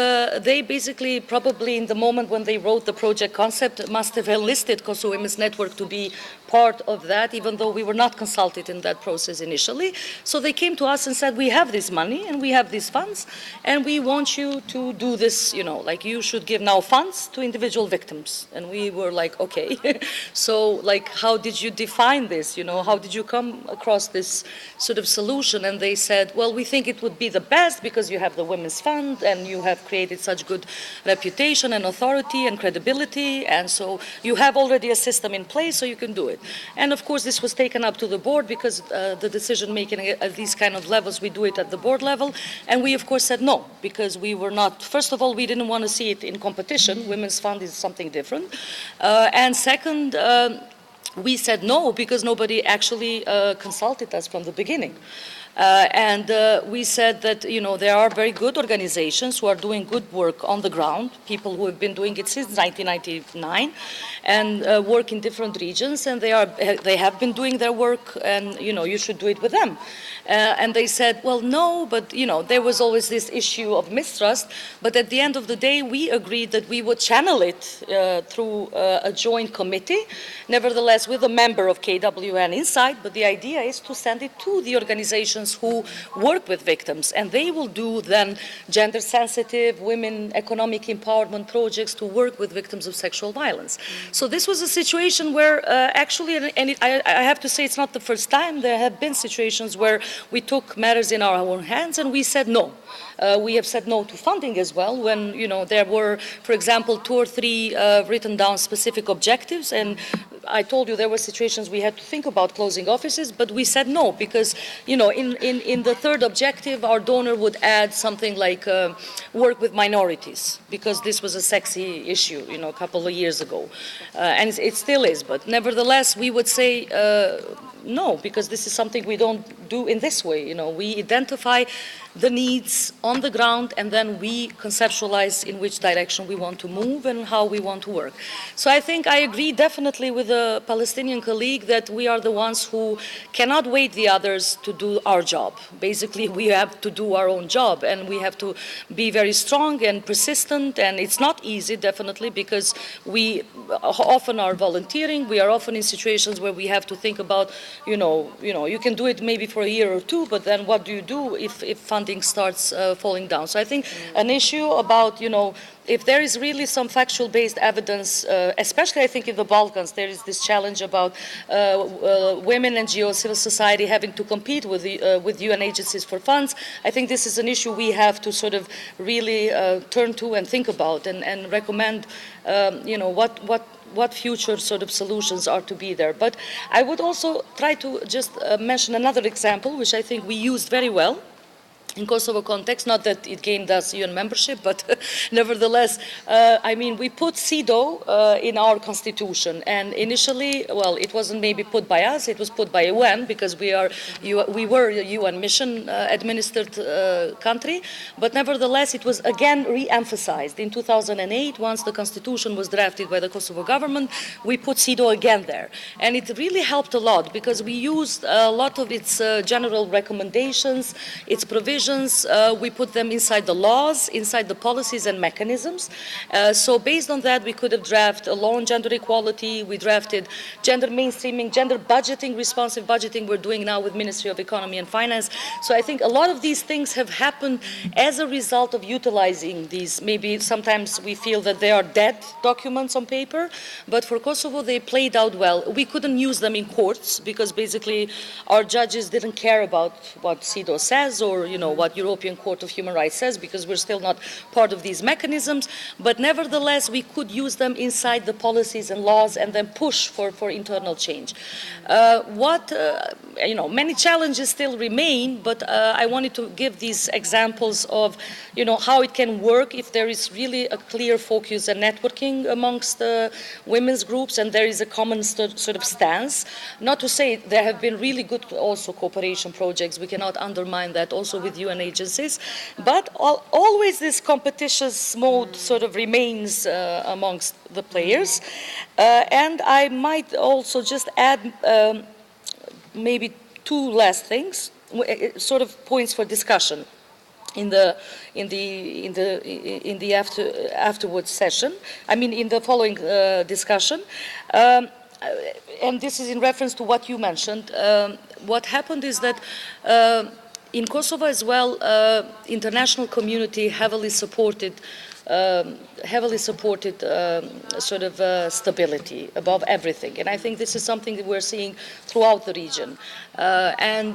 they basically, probably in the moment when they wrote the project concept, must have enlisted Kosovo Women's Network to be part of that, even though we were not consulted in that process initially. So they came to us and said, we have this money and we have these funds, and we want you to do this, like you should give now funds to individual victims. And we were like, okay. So like, how did you define this? How did you come across this sort of solution? And they said, well, we think it would be the best because you have the Women's Fund and you have created such good reputation and authority and credibility, and so you have already a system in place, so you can do it. And of course, this was taken up to the board, because the decision making at these kind of levels, we do it at the board level. And we, of course, said no, because we were not, first of all, we didn't want to see it in competition. Women's Fund is something different. And second, we said no, because nobody actually consulted us from the beginning. And we said that, there are very good organizations who are doing good work on the ground, people who have been doing it since 1999, and work in different regions, and they have been doing their work, and, you should do it with them. And they said, well, no, but, there was always this issue of mistrust, but at the end of the day, we agreed that we would channel it through a joint committee, nevertheless with a member of KWN inside, but the idea is to send it to the organizations who work with victims, and they will do then gender-sensitive, women economic empowerment projects to work with victims of sexual violence. So this was a situation where actually, and I have to say it's not the first time, there have been situations where we took matters in our own hands and we said no. We have said no to funding as well when, there were, for example, 2 or 3 written down specific objectives, and I told you there were situations we had to think about closing offices, but we said no, because, in the third objective, our donor would add something like work with minorities, because this was a sexy issue, a couple of years ago. And it still is, but nevertheless, we would say no, because this is something we don't do in this way. We identify the needs on the ground, and then we conceptualize in which direction we want to move and how we want to work. So I think I agree definitely with the Palestinian colleague that we are the ones who cannot wait the others to do our job. Basically, we have to do our own job, and we have to be very strong and persistent, and it's not easy, definitely, because we often are volunteering. We are often in situations where we have to think about, you can do it maybe for a year or 2, but then what do you do if funding starts falling down? So I think an issue about, if there is really some factual-based evidence, especially I think in the Balkans, there is this challenge about women, NGOs, civil society having to compete with UN agencies for funds. I think this is an issue we have to sort of really turn to and think about, and recommend, what future sort of solutions are to be there. But I would also try to just mention another example, which I think we used very well. in Kosovo context, not that it gained us UN membership, but nevertheless, I mean, we put CEDAW in our constitution, and initially, well, it wasn't maybe put by us, it was put by UN, because we were a UN mission administered country, but nevertheless, it was again re-emphasized. In 2008, once the constitution was drafted by the Kosovo government, we put CEDAW again there, and it really helped a lot, because we used a lot of its general recommendations, its provisions. We put them inside the laws, inside the policies and mechanisms. So based on that, we could have drafted a law on gender equality. We drafted gender mainstreaming, gender budgeting, responsive budgeting we're doing now with Ministry of Economy and Finance. So I think a lot of these things have happened as a result of utilizing these. Maybe sometimes we feel that they are dead documents on paper, but for Kosovo, they played out well. We couldn't use them in courts because basically our judges didn't care about what CEDAW says or, you know, what European Court of Human Rights says, because we're still not part of these mechanisms, but nevertheless we could use them inside the policies and laws and then push for internal change. You know, many challenges still remain, but I wanted to give these examples of, you know, how it can work if there is really a clear focus and networking amongst women's groups and there is a common sort of stance. Not to say there have been really good also cooperation projects, we cannot undermine that also with UN agencies, but always this competitious mode sort of remains amongst the players. And I might also just add maybe two last things, sort of points for discussion in the afterwards session. I mean, in the following discussion. And this is in reference to what you mentioned. What happened is that in Kosovo as well, international community heavily supported sort of stability above everything. And I think this is something that we're seeing throughout the region. And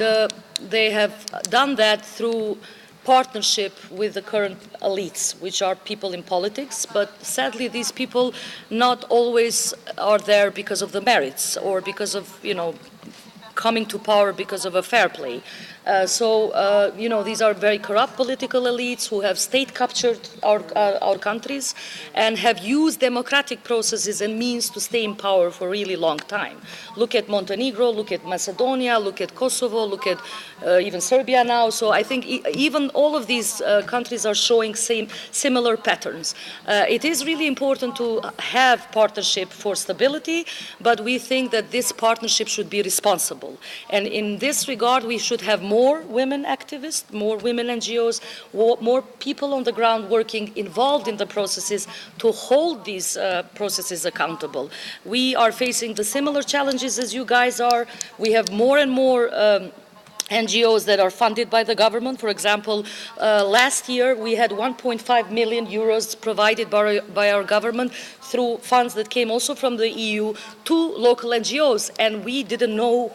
they have done that through partnership with the current elites, which are people in politics, but sadly these people not always are there because of the merits or because of, you know, coming to power because of a fair play. You know, these are very corrupt political elites who have state-captured our countries and have used democratic processes and means to stay in power for a really long time. Look at Montenegro, look at Macedonia, look at Kosovo, look at even Serbia now. So I think even all of these countries are showing similar patterns. It is really important to have partnership for stability, but we think that this partnership should be responsible. And in this regard, we should have more women activists, more women NGOs, more people on the ground working involved in the processes to hold these processes accountable. We are facing the similar challenges as you guys are. We have more and more NGOs that are funded by the government. For example, last year we had 1.5 million euros provided by our government through funds that came also from the EU to local NGOs, and we didn't know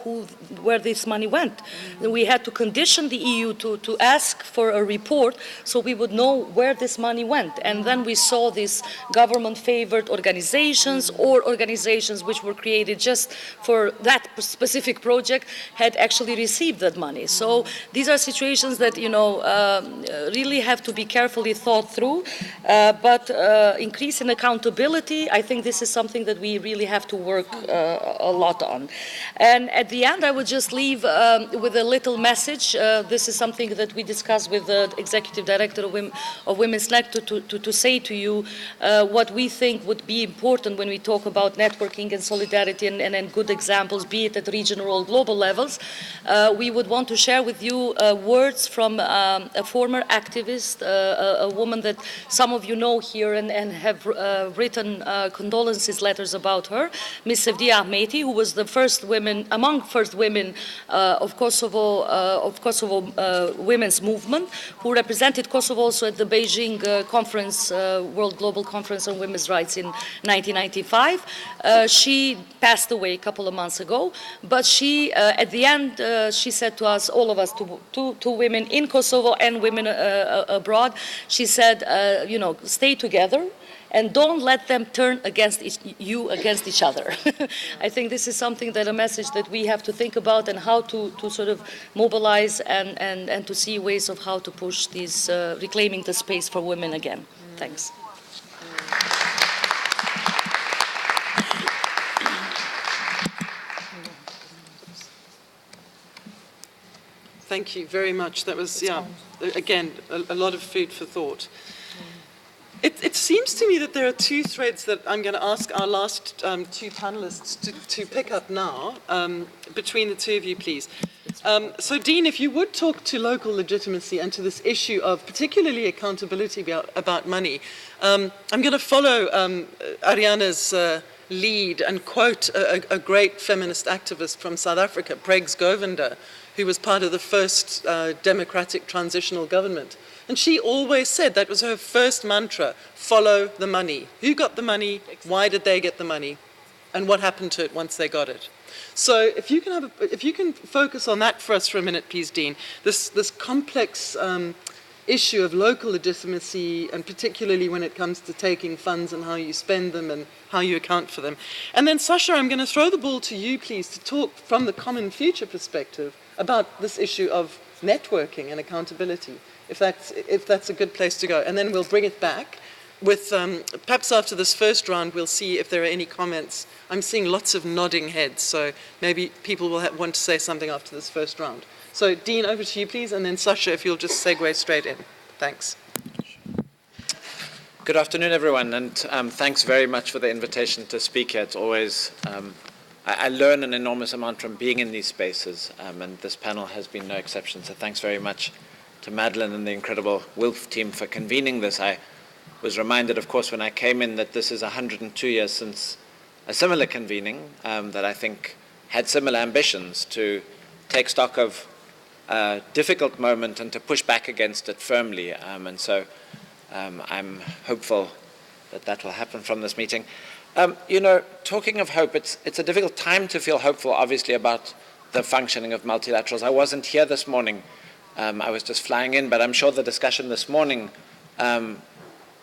where this money went. We had to condition the EU to ask for a report so we would know where this money went. And then we saw these government-favored organizations or organizations which were created just for that specific project had actually received that money. So these are situations that, you know, really have to be carefully thought through, but increase in accountability, I think this is something that we really have to work a lot on. And at the end, I would just leave with a little message. This is something that we discussed with the Executive Director of Women's Net to say to you what we think would be important when we talk about networking and solidarity and good examples, be it at regional or global levels. We would want to share with you words from a former activist, a woman that some of you know here and have written condolences letters about her, Ms. Sevdia Ahmeti, who was the first women, among first women of Kosovo women's movement, who represented Kosovo also at the Beijing conference, World Global Conference on Women's Rights in 1995. She passed away a couple of months ago, but she, at the end, she said to us, all of us, to women in Kosovo and women abroad, she said, you know, stay together. and don't let them turn against you against each other. I think this is something that a message that we have to think about, and how to sort of mobilize and to see ways of how to push these, reclaiming the space for women again. Thanks. Thank you very much. That was, yeah, again, a lot of food for thought. It seems to me that there are two threads that I'm going to ask our last two panelists to pick up now, between the two of you, please. So, Dean, if you would talk to local legitimacy and to this issue of particularly accountability about money, I'm going to follow Ariana's lead and quote a great feminist activist from South Africa, Pregs Govender, who was part of the first democratic transitional government. And she always said, that was her first mantra, follow the money. Who got the money? Why did they get the money? And what happened to it once they got it? So if you can focus on that for us for a minute, please, Dean. This complex issue of local legitimacy, and particularly when it comes to taking funds and how you spend them and how you account for them. And then, Sascha, I'm going to throw the ball to you, please, to talk from the common future perspective about this issue of networking and accountability, if that's a good place to go. And then we'll bring it back with, perhaps after this first round, we'll see if there are any comments. I'm seeing lots of nodding heads, so maybe people will want to say something after this first round. So, Dean, over to you, please, and then Sascha, if you'll just segue straight in. Thanks. Good afternoon, everyone, and thanks very much for the invitation to speak here. It's always, I learn an enormous amount from being in these spaces, and this panel has been no exception, so thanks very much to Madeleine and the incredible WILPF team for convening this. I was reminded, of course, when I came in that this is 102 years since a similar convening that I think had similar ambitions to take stock of a difficult moment and to push back against it firmly. And so I'm hopeful that that will happen from this meeting. You know, talking of hope, it's a difficult time to feel hopeful, obviously, about the functioning of multilaterals. I wasn't here this morning. I was just flying in, but I'm sure the discussion this morning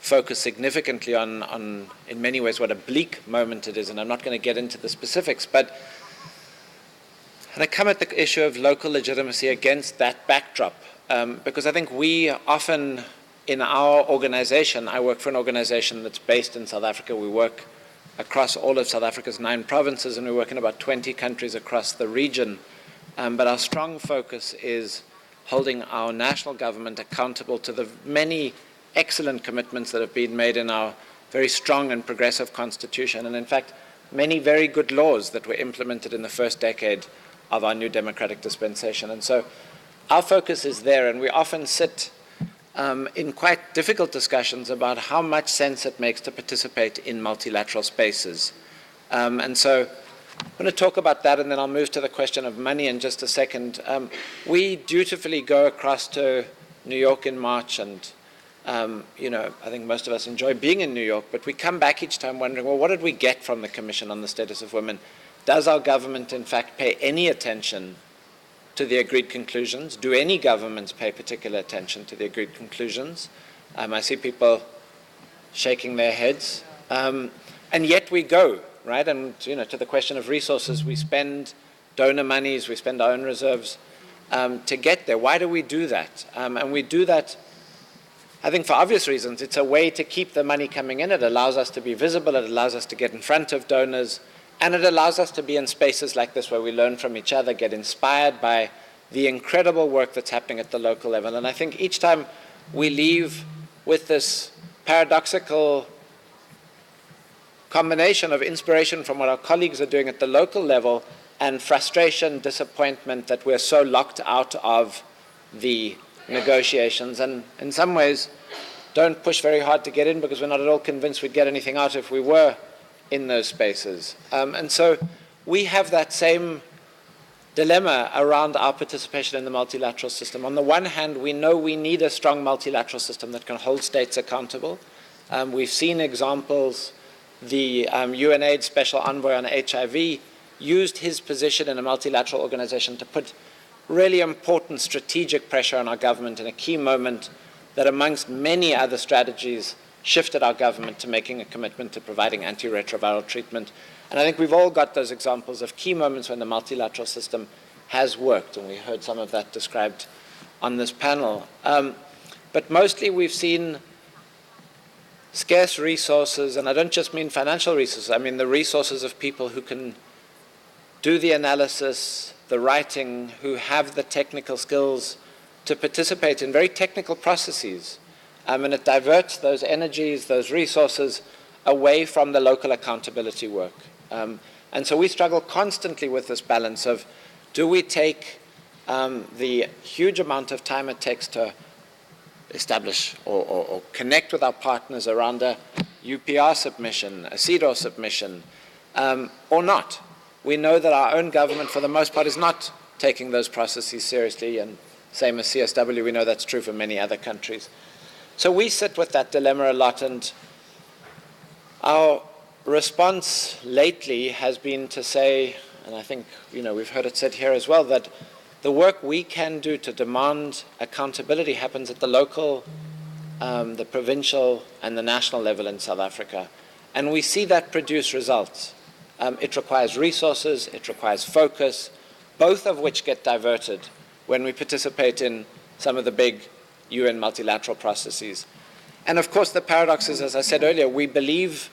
focused significantly on, in many ways, what a bleak moment it is, and I'm not going to get into the specifics, but and I come at the issue of local legitimacy against that backdrop, because I think we often, in our organization, I work for an organization that's based in South Africa. We work across all of South Africa's 9 provinces, and we work in about 20 countries across the region. But our strong focus is holding our national government accountable to the many excellent commitments that have been made in our very strong and progressive constitution, and in fact, many very good laws that were implemented in the first decade of our new democratic dispensation. And so our focus is there, and we often sit in quite difficult discussions about how much sense it makes to participate in multilateral spaces. And so I'm going to talk about that, and then I'll move to the question of money in just a second. We dutifully go across to New York in March, and you know, I think most of us enjoy being in New York, but we come back each time wondering, well, what did we get from the Commission on the Status of Women? Does our government, in fact, pay any attention to the agreed conclusions? Do any governments pay particular attention to the agreed conclusions? I see people shaking their heads. And yet we go, right? And, you know, to the question of resources, we spend donor monies, we spend our own reserves to get there. Why do we do that? And we do that, I think, for obvious reasons. It's a way to keep the money coming in. It allows us to be visible. It allows us to get in front of donors. And it allows us to be in spaces like this where we learn from each other, get inspired by the incredible work that's happening at the local level. And I think each time we leave with this paradoxical combination of inspiration from what our colleagues are doing at the local level and frustration, disappointment that we're so locked out of the negotiations, and in some ways don't push very hard to get in because we're not at all convinced we'd get anything out if we were in those spaces. And so we have that same dilemma around our participation in the multilateral system. On the one hand, we know we need a strong multilateral system that can hold states accountable. We've seen examples. The UNAIDS Special Envoy on HIV used his position in a multilateral organization to put really important strategic pressure on our government in a key moment that, amongst many other strategies, shifted our government to making a commitment to providing antiretroviral treatment. And I think we've all got those examples of key moments when the multilateral system has worked, and we heard some of that described on this panel. But mostly we've seen scarce resources, and I don't just mean financial resources, I mean the resources of people who can do the analysis, the writing, who have the technical skills to participate in very technical processes. And it diverts those energies, those resources, away from the local accountability work. And so we struggle constantly with this balance of, do we take the huge amount of time it takes to establish or connect with our partners around a UPR submission, a CEDAW submission, or not? We know that our own government, for the most part, is not taking those processes seriously, and same as CSW, we know that's true for many other countries. So we sit with that dilemma a lot, and our response lately has been to say, and I think we've heard it said here as well, that the work we can do to demand accountability happens at the local, the provincial, and the national level in South Africa. And we see that produce results. It requires resources, it requires focus, both of which get diverted when we participate in some of the big UN multilateral processes. And of course the paradox is, as I said earlier, we believe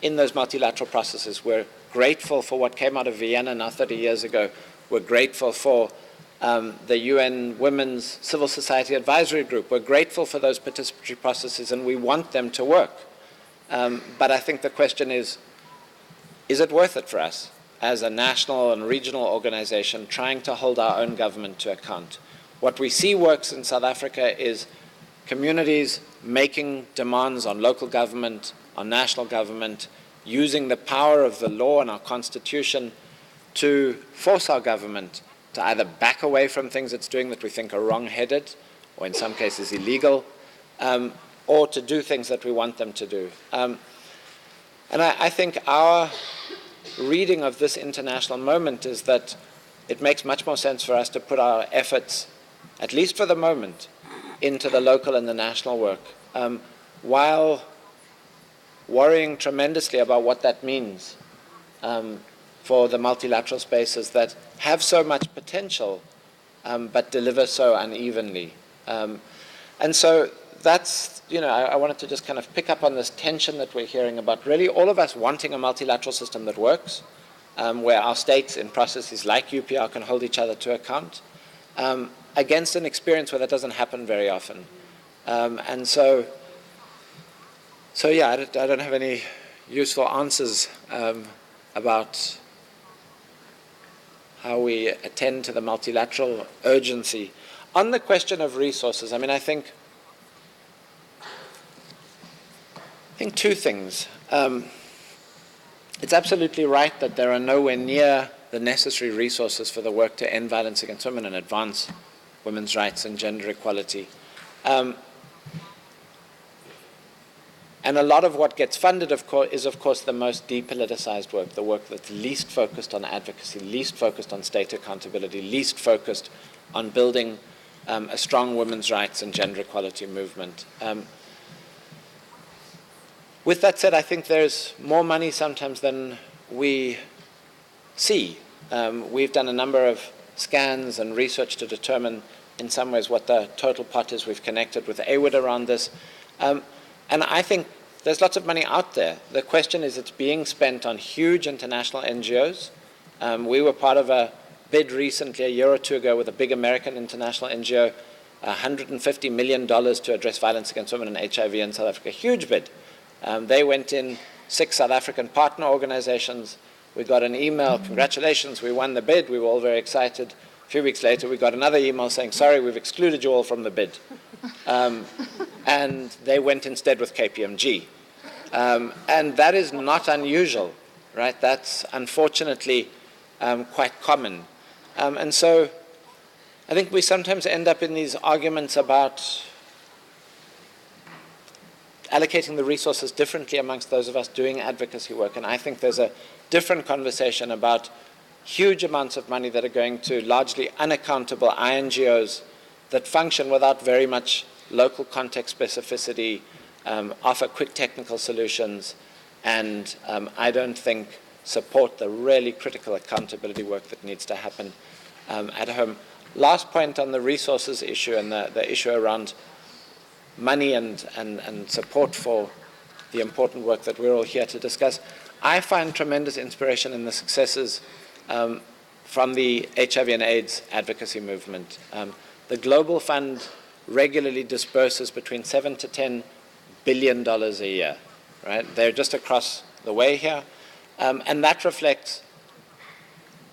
in those multilateral processes. We're grateful for what came out of Vienna now 30 years ago. We're grateful for the UN Women's Civil Society Advisory Group. We're grateful for those participatory processes, and we want them to work. But I think the question is it worth it for us as a national and regional organization trying to hold our own government to account? What we see works in South Africa is communities making demands on local government, on national government, using the power of the law and our constitution to force our government to either back away from things it's doing that we think are wrong-headed, or in some cases illegal, or to do things that we want them to do. And I think our reading of this international moment is that it makes much more sense for us to put our efforts, at least for the moment, into the local and the national work, while worrying tremendously about what that means for the multilateral spaces that have so much potential but deliver so unevenly. And so that's, I wanted to just kind of pick up on this tension that we're hearing about really all of us wanting a multilateral system that works, where our states in processes like UPR can hold each other to account, against an experience where that doesn't happen very often. And so yeah, I don't have any useful answers about how we attend to the multilateral urgency. On the question of resources, I think two things. It's absolutely right that there are nowhere near the necessary resources for the work to end violence against women and advance women's rights and gender equality. And a lot of what gets funded, is of course the most depoliticized work, the work that's least focused on advocacy, least focused on state accountability, least focused on building a strong women's rights and gender equality movement. With that said, I think there's more money sometimes than we see. We've done a number of scans and research to determine in some ways what the total pot is. We've connected with AWID around this. And I think there's lots of money out there. The question is it's being spent on huge international NGOs. We were part of a bid recently, a year or two ago, with a big American international NGO, $150 million to address violence against women and HIV in South Africa. Huge bid. They went in 6 South African partner organizations. We got an email, congratulations, we won the bid. We were all very excited. A few weeks later, we got another email saying, sorry, we've excluded you all from the bid. And they went instead with KPMG. And that is not unusual, right? That's unfortunately quite common. And so I think we sometimes end up in these arguments about allocating the resources differently amongst those of us doing advocacy work. And I think there's a different conversation about huge amounts of money that are going to largely unaccountable INGOs that function without very much local context specificity, offer quick technical solutions, and I don't think support the really critical accountability work that needs to happen at home. Last point on the resources issue and the issue around money and support for the important work that we're all here to discuss. I find tremendous inspiration in the successes from the HIV and AIDS advocacy movement. The Global Fund regularly disperses between $7 to $10 billion a year, right? They're just across the way here. And that reflects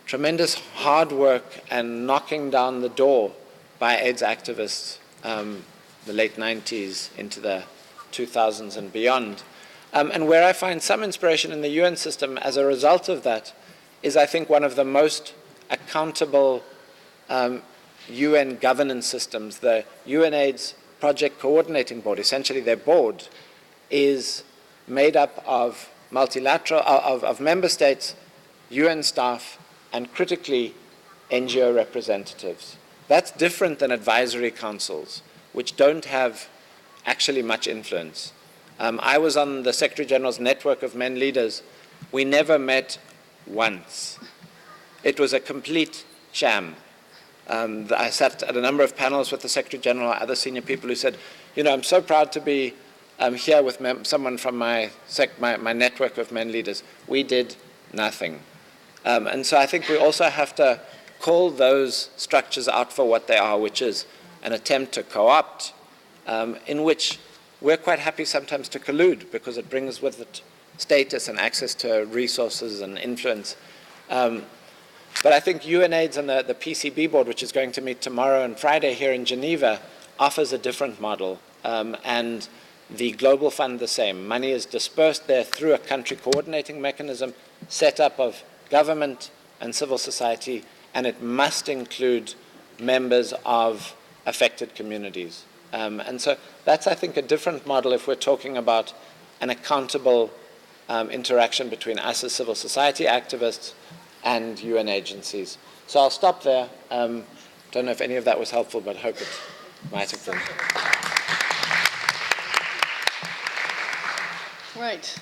tremendous hard work and knocking down the door by AIDS activists, the late 90s into the 2000s and beyond. And where I find some inspiration in the UN system as a result of that is, I think, one of the most accountable UN governance systems. The UNAIDS Project Coordinating Board, essentially their board, is made up of multilateral, of member states, UN staff, and critically, NGO representatives. That's different than advisory councils, which don't have actually much influence. I was on the Secretary General's network of men leaders. We never met once. It was a complete sham. I sat at a number of panels with the Secretary General and other senior people who said, you know, I'm so proud to be here with someone from my network of men leaders. We did nothing. And so I think we also have to call those structures out for what they are, which is an attempt to co-opt, in which we're quite happy sometimes to collude because it brings with it status and access to resources and influence. But I think UNAIDS and the PCB board, which is going to meet tomorrow and Friday here in Geneva, offers a different model. And the Global Fund the same. Money is dispersed there through a country coordinating mechanism set up of government and civil society, and it must include members of affected communities. And so that's, I think, a different model if we're talking about an accountable interaction between us as civil society activists and UN agencies. So I'll stop there. Don't know if any of that was helpful, but hope it might have been. Right.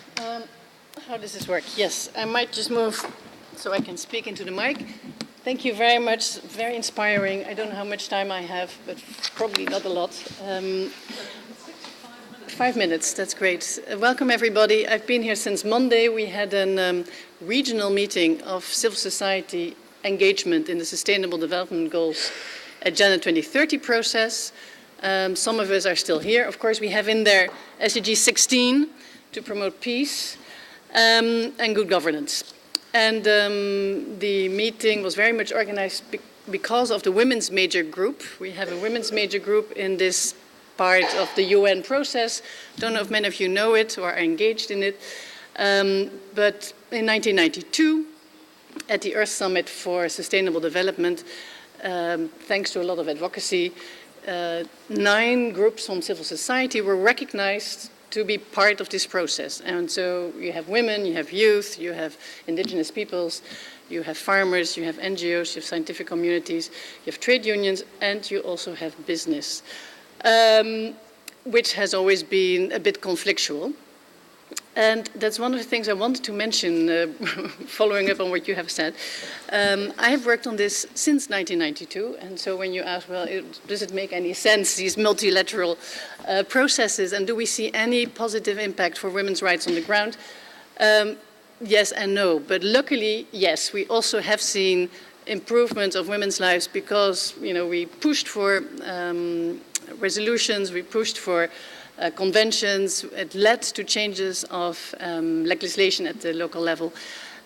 How does this work? Yes, I might just move so I can speak into the mic. Thank you very much. Very inspiring. I don't know how much time I have, but probably not a lot. 5 minutes, that's great. Welcome, everybody. I've been here since Monday. We had a regional meeting of civil society engagement in the Sustainable Development Goals Agenda 2030 process. Some of us are still here. Of course, we have in there SDG 16 to promote peace and good governance. And the meeting was very much organized because of the women's major group. We have a women's major group in this part of the UN process. Don't know if many of you know it or are engaged in it. But in 1992, at the Earth Summit for Sustainable Development, thanks to a lot of advocacy, 9 groups from civil society were recognized to be part of this process. And so you have women, you have youth, you have indigenous peoples, you have farmers, you have NGOs, you have scientific communities, you have trade unions, and you also have business, which has always been a bit conflictual. And that's one of the things I wanted to mention, following up on what you have said. I have worked on this since 1992, and so when you ask, well, does it make any sense, these multilateral processes, and do we see any positive impact for women's rights on the ground? Yes and no, but luckily, yes, we also have seen improvements of women's lives because, you know, we pushed for resolutions, we pushed for conventions. It led to changes of legislation at the local level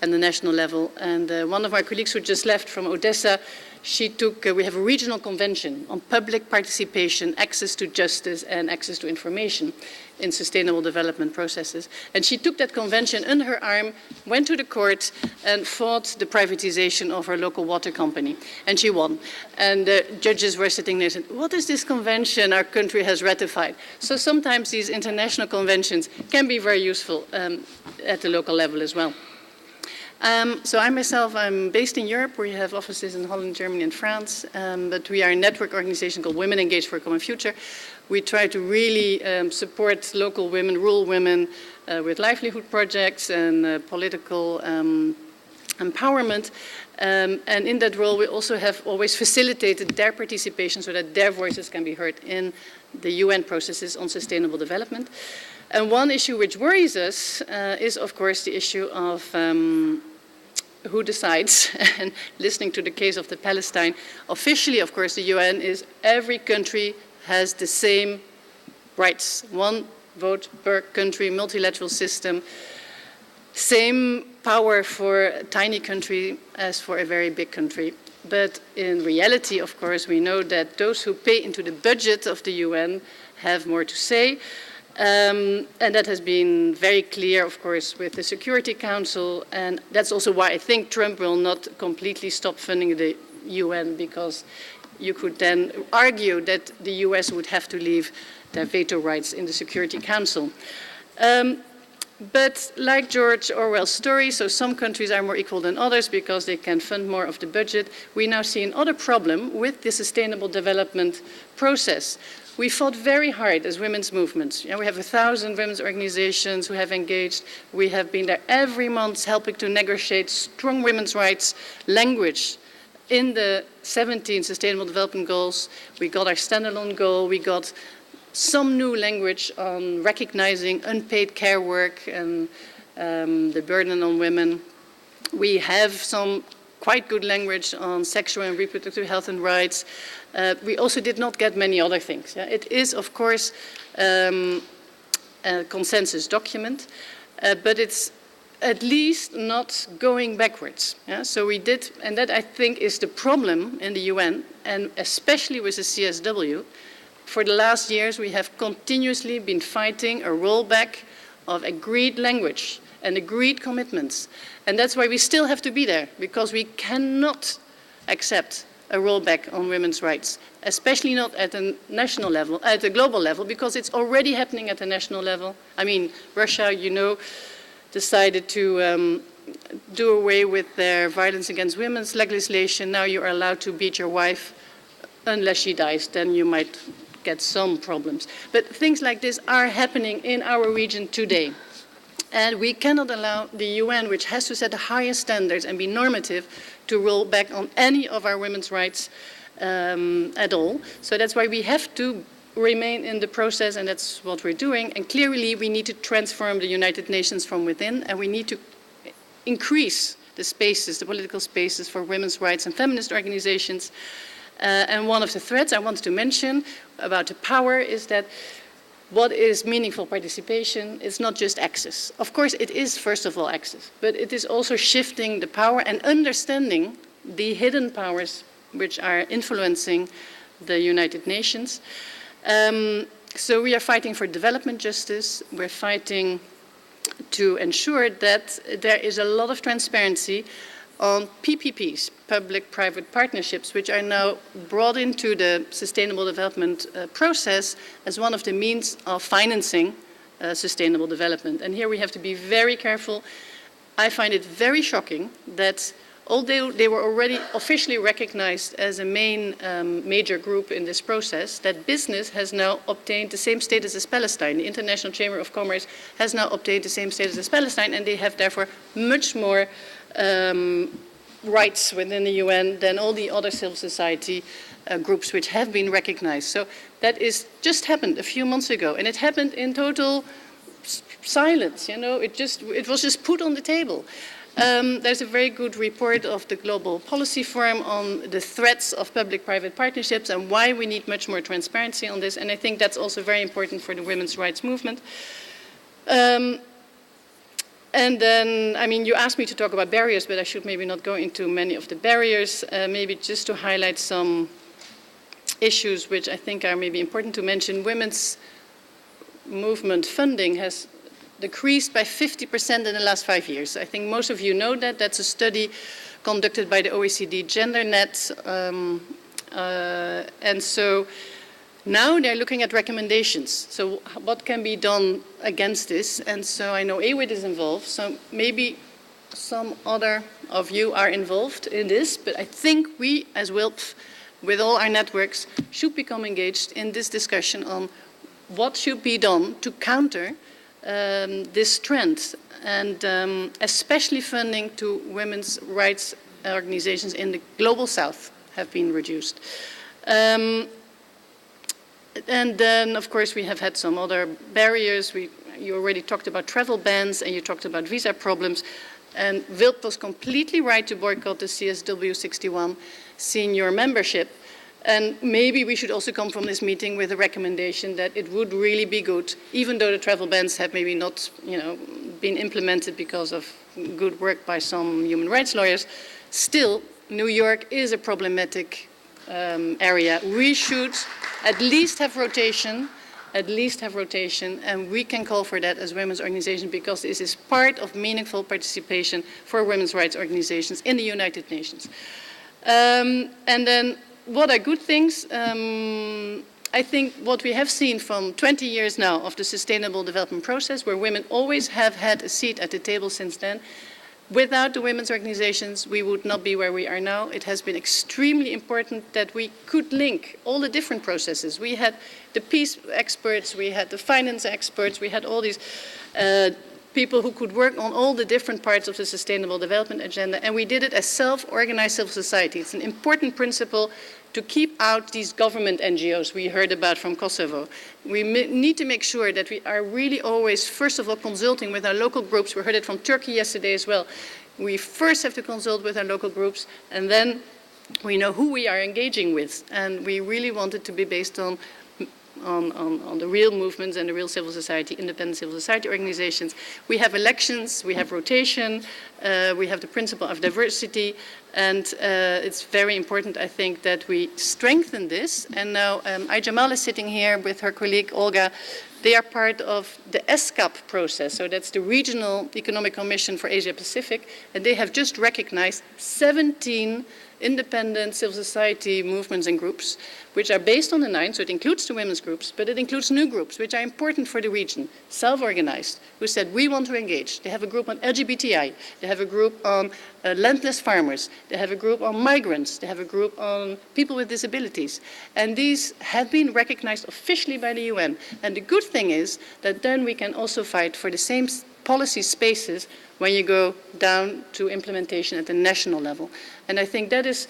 and the national level. And one of our colleagues who just left from Odessa, she took, we have a regional convention on public participation, access to justice and access to information in sustainable development processes. And she took that convention under her arm, went to the court and fought the privatization of her local water company. And she won. And judges were sitting there and said, what is this convention our country has ratified? So sometimes these international conventions can be very useful at the local level as well. So I myself, I'm based in Europe. We have offices in Holland, Germany, and France. But we are a network organization called Women Engaged for a Common Future. We try to really support local women, rural women, with livelihood projects and political empowerment. And in that role, we also have always facilitated their participation so that their voices can be heard in the UN processes on sustainable development. And one issue which worries us is, of course, the issue of who decides, and listening to the case of the Palestine. Officially, of course, the UN is every country has the same rights. One vote per country, multilateral system. Same power for a tiny country as for a very big country. But in reality, of course, we know that those who pay into the budget of the UN have more to say. And that has been very clear, of course, with the Security Council. And that's also why I think Trump will not completely stop funding the UN, because you could then argue that the US would have to leave their veto rights in the Security Council. But like George Orwell's story, so some countries are more equal than others because they can fund more of the budget. We now see another problem with the sustainable development process. We fought very hard as women's movements. We have 1,000 women's organizations who have engaged. We have been there every month helping to negotiate strong women's rights language. In the 17 Sustainable Development Goals, we got our standalone goal, we got some new language on recognizing unpaid care work and the burden on women. We have some quite good language on sexual and reproductive health and rights. We also did not get many other things. Yeah? It is, of course, a consensus document, but it's at least not going backwards. Yeah? So we did, and that I think is the problem in the UN, and especially with the CSW. For the last years, we have continuously been fighting a rollback of agreed language and agreed commitments. And that's why we still have to be there, because we cannot accept a rollback on women's rights, especially not at a national level, at a global level, because it's already happening at the national level. I mean, Russia, you know, decided to do away with their violence against women's legislation. Now you are allowed to beat your wife unless she dies, then you might get some problems. But things like this are happening in our region today. And we cannot allow the UN, which has to set the highest standards and be normative, to roll back on any of our women's rights at all. So that's why we have to remain in the process, and that's what we're doing. And clearly, we need to transform the United Nations from within, and we need to increase the spaces, the political spaces for women's rights and feminist organizations. And one of the threats I wanted to mention about the power is that what is meaningful participation is not just access. Of course, it is, first of all, access, but it is also shifting the power and understanding the hidden powers which are influencing the United Nations. So we are fighting for development justice. We're fighting to ensure that there is a lot of transparency on PPPs, public-private partnerships, which are now brought into the sustainable development process as one of the means of financing sustainable development. And here we have to be very careful. I find it very shocking that although they were already officially recognized as a major group in this process, that business has now obtained the same status as Palestine. The International Chamber of Commerce has now obtained the same status as Palestine, and they have therefore much more rights within the UN than all the other civil society groups which have been recognized. So that is just happened a few months ago, and it happened in total silence. You know, it was just put on the table. There's a very good report of the Global Policy Forum on the threats of public-private partnerships and why we need much more transparency on this, and I think that's also very important for the women's rights movement. And then, I mean, you asked me to talk about barriers, but I should maybe not go into many of the barriers, maybe just to highlight some issues which I think are maybe important to mention. Women's movement funding has decreased by 50% in the last 5 years. I think most of you know that. That's a study conducted by the OECD GenderNet. And so now they're looking at recommendations. So what can be done against this? And so I know AWID is involved. So maybe some other of you are involved in this, but I think we as WILPF, with all our networks, should become engaged in this discussion on what should be done to counter this trend, and especially funding to women's rights organizations in the global south have been reduced. And then, of course, we have had some other barriers. You already talked about travel bans and you talked about visa problems. And WILPF was completely right to boycott the CSW 61 senior membership. And maybe we should also come from this meeting with a recommendation that it would really be good, even though the travel bans have maybe not, been implemented because of good work by some human rights lawyers. Still, New York is a problematic area. We should at least have rotation, and we can call for that as women's organizations, because this is part of meaningful participation for women's rights organizations in the United Nations. And then, what are good things? I think what we have seen from 20 years now of the sustainable development process, where women always have had a seat at the table since then. Without the women's organizations, we would not be where we are now. It has been extremely important that we could link all the different processes. We had the peace experts, we had the finance experts, we had all these people who could work on all the different parts of the sustainable development agenda, and we did it as self-organized civil society. It's an important principle to keep out these government NGOs we heard about from Kosovo. We need to make sure that we are really always, first of all, consulting with our local groups. We heard it from Turkey yesterday as well. We first have to consult with our local groups, and then we know who we are engaging with. And we really want it to be based on the real movements and the real civil society, independent civil society organizations. We have elections, we have rotation, we have the principle of diversity, and it's very important, I think, that we strengthen this. And now Jamal is sitting here with her colleague Olga. They are part of the ESCAP process, so that's the Regional Economic Commission for Asia Pacific, and they have just recognized 17 independent civil society movements and groups, which are based on the 9, so it includes the women's groups, but it includes new groups, which are important for the region, self-organized, who said, we want to engage. They have a group on LGBTI, they have a group on landless farmers, they have a group on migrants, they have a group on people with disabilities. And these have been recognized officially by the UN. And the good thing is that then we can also fight for the same policy spaces when you go down to implementation at the national level. And I think that is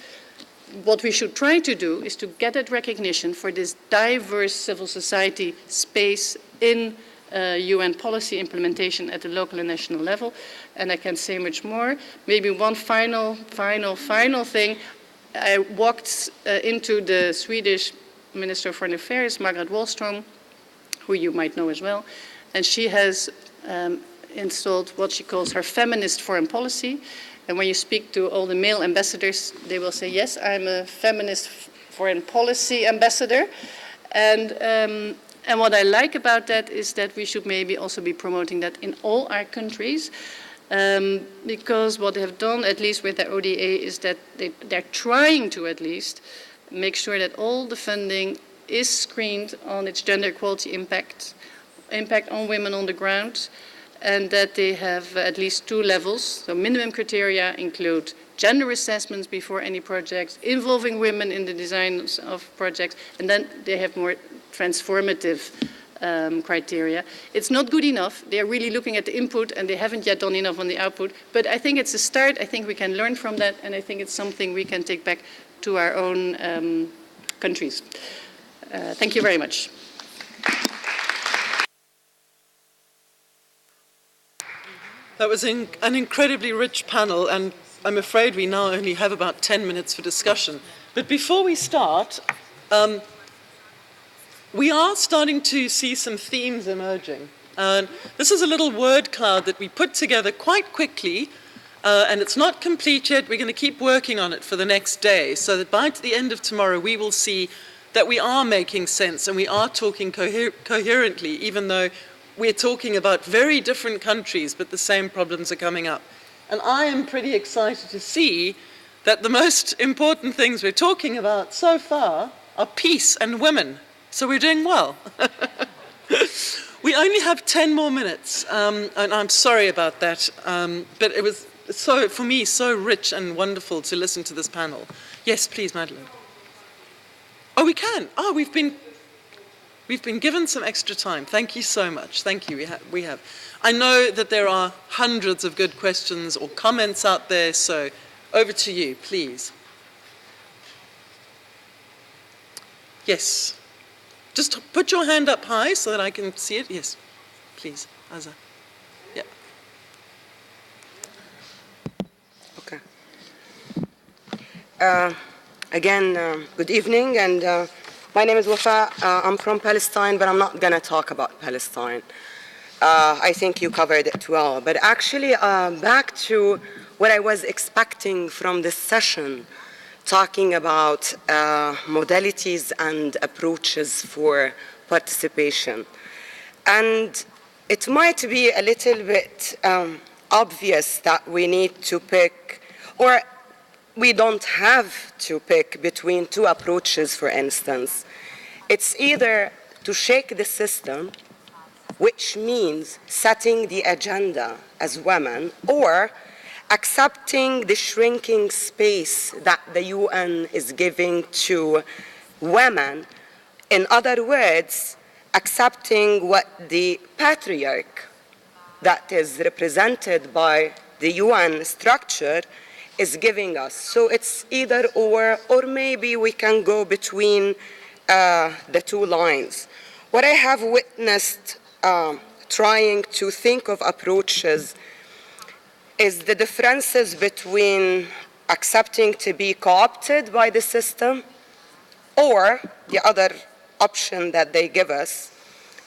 what we should try to do, is to get that recognition for this diverse civil society space in UN policy implementation at the local and national level. And I can't say much more. Maybe one final thing. I walked into the Swedish Minister of Foreign Affairs, Margaret Wallström, who you might know as well, and she has installed what she calls her feminist foreign policy. And when you speak to all the male ambassadors, they will say, yes, I'm a feminist foreign policy ambassador. And what I like about that is that we should maybe also be promoting that in all our countries, because what they have done, at least with their ODA, is that they're trying to at least make sure that all the funding is screened on its gender equality impact on women on the ground, and that they have at least 2 levels. So minimum criteria include gender assessments before any projects, involving women in the designs of projects, and then they have more transformative criteria. It's not good enough. They are really looking at the input, and they haven't yet done enough on the output. But I think it's a start. I think we can learn from that, and I think it's something we can take back to our own countries. Thank you very much. That was an incredibly rich panel, and I'm afraid we now only have about 10 minutes for discussion. But before we start, we are starting to see some themes emerging. And this is a little word cloud that we put together quite quickly, and it's not complete yet. We're going to keep working on it for the next day, so that by the end of tomorrow we will see that we are making sense and we are talking coherently, even though we're talking about very different countries, but the same problems are coming up. And I am pretty excited to see that the most important things we're talking about so far are peace and women. So we're doing well. We only have 10 more minutes, and I'm sorry about that, but so, for me, so rich and wonderful to listen to this panel. Yes, please, Madeleine. Oh, we can. Oh, we've been given some extra time. Thank you so much. Thank you. We have. I know that there are hundreds of good questions or comments out there, so over to you, please. Yes. Just put your hand up high so that I can see it. Yes, please, Aza. Yeah. Okay. Again, good evening, and my name is Wafa. I'm from Palestine, but I'm not going to talk about Palestine. I think you covered it well. But actually, back to what I was expecting from this session, talking about modalities and approaches for participation. And it might be a little bit obvious that we need to pick, or we don't have to pick between two approaches, for instance. It's either to shake the system, which means setting the agenda as women, or accepting the shrinking space that the UN is giving to women. In other words, accepting what the patriarch that is represented by the UN structure is giving us. So it's either or maybe we can go between the two lines. What I have witnessed trying to think of approaches is the differences between accepting to be co-opted by the system, or the other option that they give us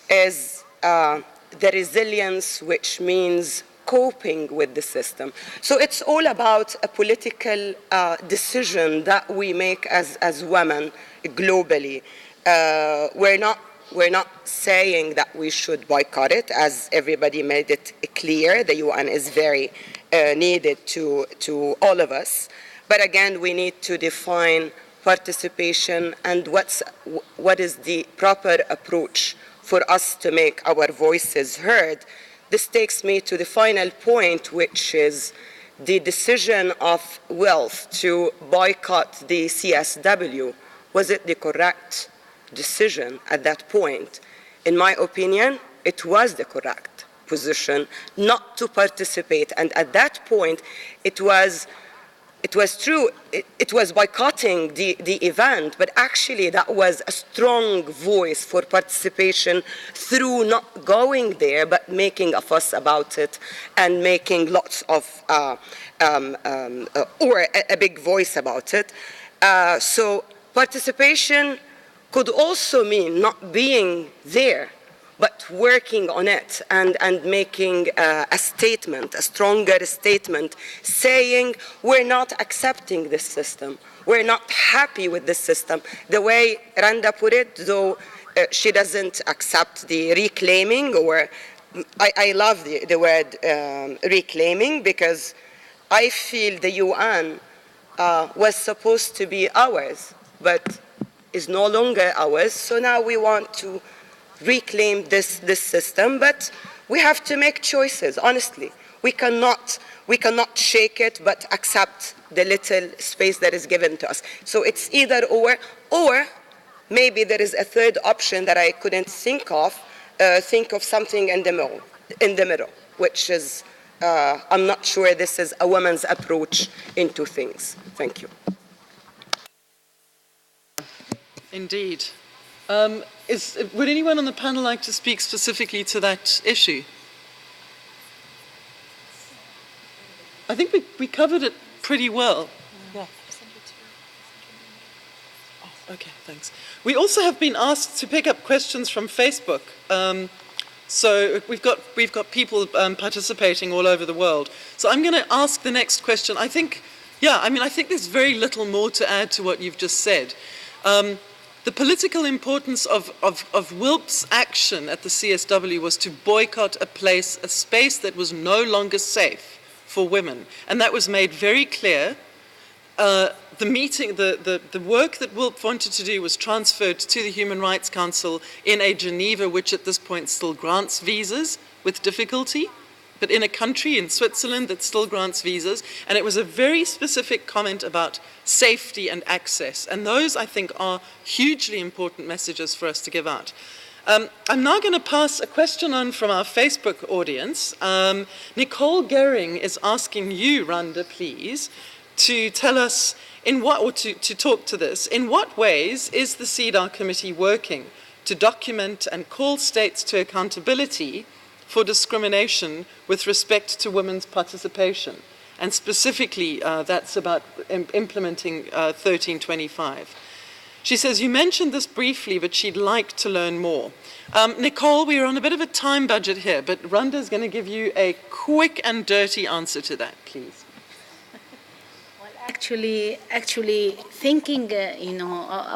is the resilience, which means coping with the system. So it's all about a political decision that we make as women globally. We're not saying that we should boycott it, as everybody made it clear. The UN is very needed to all of us. But again, we need to define participation and what is the proper approach for us to make our voices heard. This takes me to the final point, which is the decision of WILPF to boycott the CSW. Was it the correct decision at that point? In my opinion, it was the correct position not to participate. And at that point, it was true, it was boycotting the event, but actually that was a strong voice for participation through not going there, but making a fuss about it and making lots of, or a big voice about it. So participation could also mean not being there, but working on it and making a statement, a stronger statement, saying we're not accepting this system. We're not happy with this system. The way Randa put it, though she doesn't accept the reclaiming, or I love the word reclaiming, because I feel the UN was supposed to be ours, but is no longer ours. So now we want to reclaim this system, but we have to make choices, honestly. We cannot shake it, but accept the little space that is given to us. So it's either or maybe there is a third option that I couldn't think of something in the middle, which is, I'm not sure this is a woman's approach into things. Thank you. Indeed. Would anyone on the panel like to speak specifically to that issue? I think we covered it pretty well. Yeah. Oh, okay, thanks. We also have been asked to pick up questions from Facebook. So we've got people participating all over the world. So I'm going to ask the next question. I think there's very little more to add to what you've just said. The political importance of WILPF's action at the CSW was to boycott a space that was no longer safe for women. And that was made very clear. The work that WILPF wanted to do was transferred to the Human Rights Council in Geneva, which at this point still grants visas with difficulty. but in a country, in Switzerland, that still grants visas. And it was a very specific comment about safety and access. And those, I think, are hugely important messages for us to give out. I'm now going to pass a question on from our Facebook audience. Nicole Gehring is asking you, Randa, please, to tell us to talk to this. In what ways is the CEDAW committee working to document and call states to accountability for discrimination with respect to women's participation? And specifically, that's about implementing 1325. She says, you mentioned this briefly, but she'd like to learn more. Nicole, we are on a bit of a time budget here, but Randa's going to give you a quick and dirty answer to that, please. Actually thinking,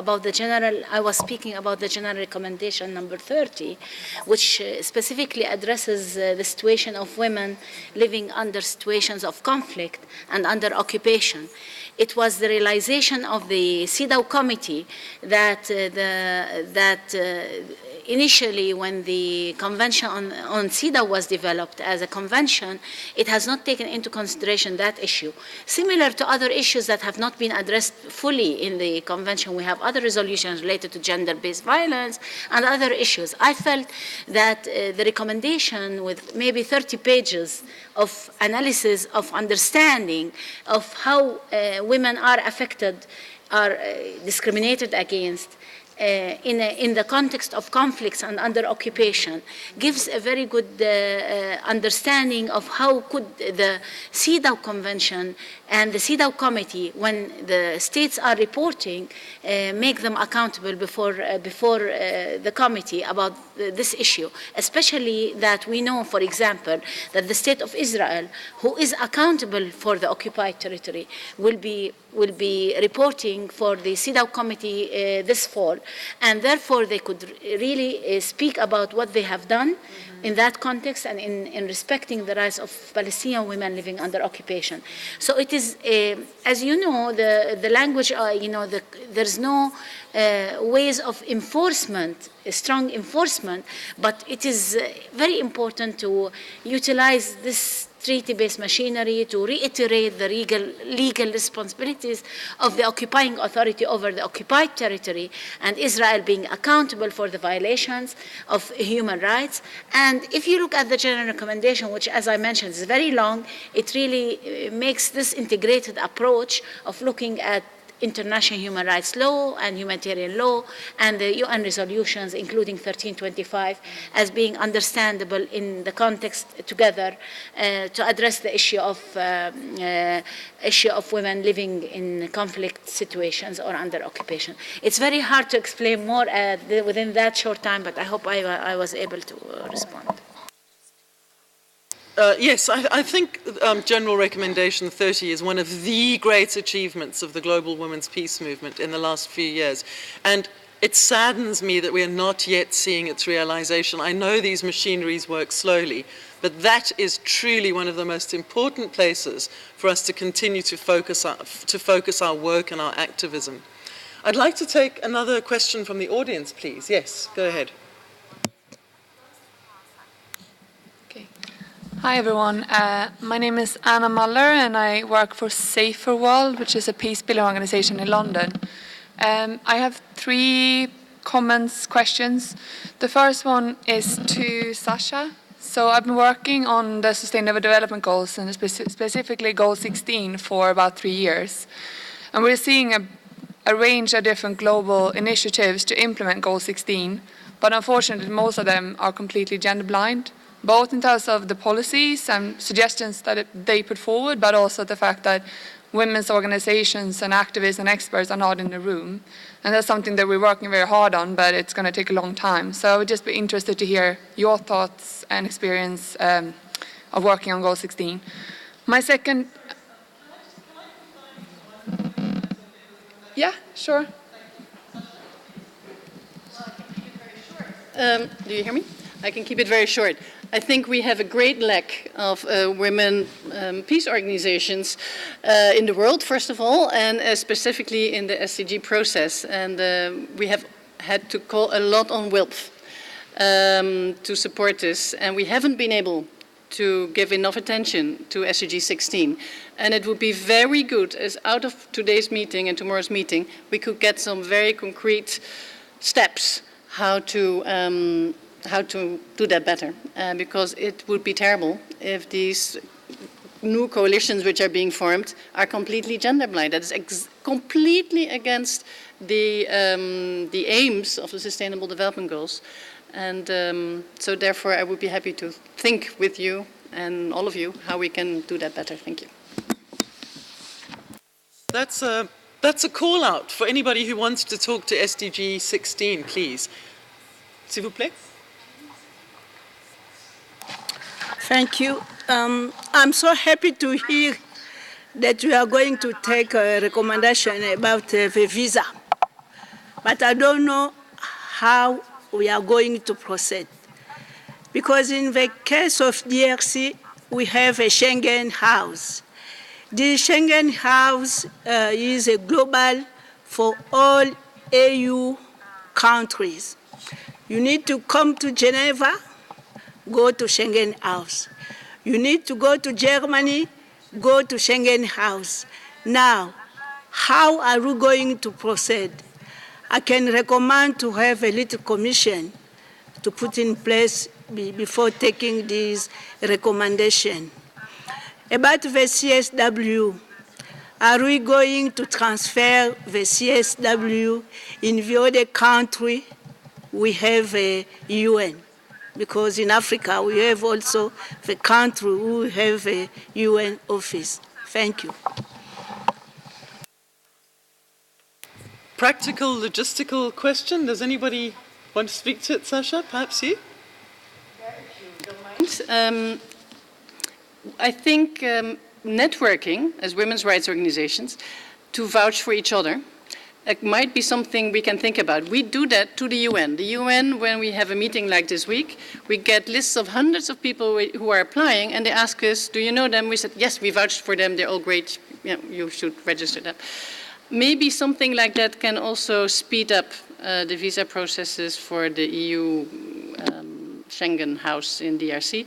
about the general, I was speaking about the general recommendation number 30, which specifically addresses the situation of women living under situations of conflict and under occupation. It was the realization of the CEDAW committee that initially, when the Convention on CEDAW was developed as a convention, it has not taken into consideration that issue. Similar to other issues that have not been addressed fully in the convention, we have other resolutions related to gender-based violence and other issues. I felt that the recommendation, with maybe 30 pages of analysis, of understanding of how women are affected, are discriminated against, in the context of conflicts and under occupation, gives a very good understanding of how could the CEDAW Convention and the CEDAW Committee, when the states are reporting, make them accountable before the committee about this issue. Especially that we know, for example, that the state of Israel, who is accountable for the occupied territory, will be reporting for the CEDAW Committee this fall, and therefore they could really speak about what they have done in that context and in respecting the rights of Palestinian women living under occupation. So it is, as you know, the language, there's no ways of enforcement, strong enforcement, but it is very important to utilize this treaty-based machinery to reiterate the legal responsibilities of the occupying authority over the occupied territory, and Israel being accountable for the violations of human rights. And if you look at the general recommendation, which, as I mentioned, is very long, it really makes this integrated approach of looking at international human rights law and humanitarian law and the UN resolutions, including 1325, as being understandable in the context together to address the issue of women living in conflict situations or under occupation. It's very hard to explain more within that short time, but I hope I was able to respond. Yes, I think General Recommendation 30 is one of the great achievements of the global women's peace movement in the last few years. And it saddens me that we are not yet seeing its realization. I know these machineries work slowly, but that is truly one of the most important places for us to continue to focus our work and our activism. I'd like to take another question from the audience, please. Yes, go ahead. Hi everyone, my name is Anna Muller and I work for Safer World, which is a peace-building organization in London. I have 3 questions. The first one is to Sascha. So I've been working on the Sustainable Development Goals and specifically Goal 16 for about 3 years. And we're seeing a range of different global initiatives to implement Goal 16, but unfortunately most of them are completely gender blind, both in terms of the policies and suggestions that they put forward, but also the fact that women's organizations and activists and experts are not in the room. And that's something that we're working very hard on, but it's going to take a long time. So I would just be interested to hear your thoughts and experience of working on Goal 16. My second... Yeah, sure. Do you hear me? I can keep it very short. I think we have a great lack of women peace organizations in the world, first of all, and specifically in the SDG process. And we have had to call a lot on WILPF to support this, and we haven't been able to give enough attention to SDG 16. And it would be very good, as out of today's meeting and tomorrow's meeting, we could get some very concrete steps how to do that better. Because it would be terrible if these new coalitions which are being formed are completely gender blind. That is completely against the aims of the Sustainable Development Goals. And so therefore I would be happy to think with you and all of you how we can do that better. Thank you. That's a call out for anybody who wants to talk to SDG 16, please. S'il vous plaît. Thank you. I'm so happy to hear that we are going to take a recommendation about the visa. But I don't know how we are going to proceed. Because in the case of DRC, we have a Schengen house. The Schengen house is a global for all EU countries. You need to come to Geneva, go to Schengen house. You need to go to Germany, go to Schengen house. Now, how are we going to proceed? I can recommend to have a little commission to put in place before taking this recommendation. About the CSW, are we going to transfer the CSW in the other country? We have a UN, because in Africa we have also the country who have a UN office. Thank you. Practical, logistical question. Does anybody want to speak to it, Sascha? Perhaps you? I think networking as women's rights organizations to vouch for each other, it might be something we can think about. We do that to the UN. The UN, when we have a meeting like this week, we get lists of hundreds of people who are applying, and they ask us, do you know them? We said, yes, we vouched for them. They're all great. You should register them. Maybe something like that can also speed up the visa processes for the EU Schengen house in DRC.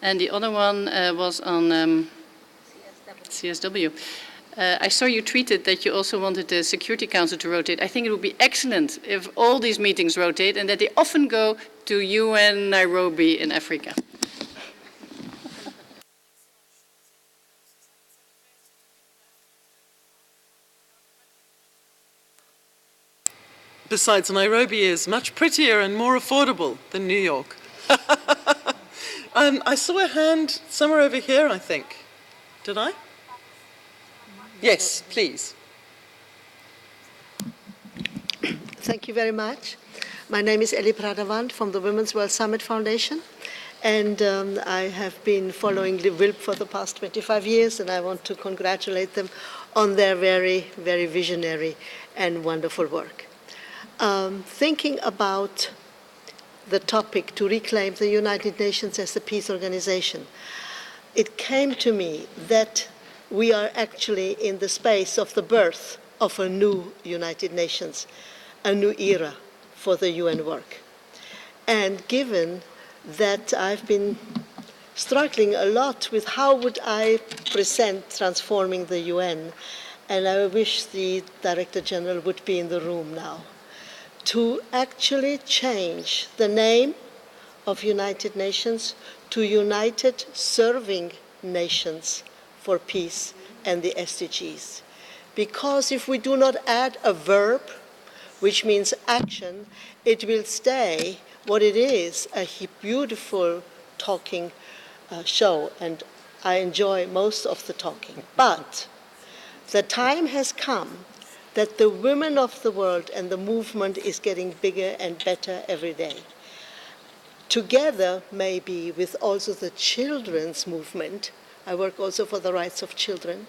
And the other one was on CSW. I saw you tweeted that you also wanted the Security Council to rotate. I think it would be excellent if all these meetings rotate and that they often go to UN Nairobi in Africa. Besides, Nairobi is much prettier and more affordable than New York. I saw a hand somewhere over here, I think. Did I? Yes, please. Thank you very much. My name is Eli Pradavand from the Women's World Summit Foundation. And I have been following the WILPF for the past 25 years, and I want to congratulate them on their very, very visionary and wonderful work. Thinking about the topic to reclaim the United Nations as a peace organization, it came to me that we are actually in the space of the birth of a new United Nations, a new era for the UN work. And given that I've been struggling a lot with how would I present transforming the UN, and I wish the Director General would be in the room now, to actually change the name of United Nations to United Serving Nations for Peace and the SDGs. Because if we do not add a verb, which means action, it will stay what it is, a beautiful talking show, and I enjoy most of the talking. But the time has come that the women of the world and the movement is getting bigger and better every day. Together, maybe with also the children's movement, I work also for the rights of children,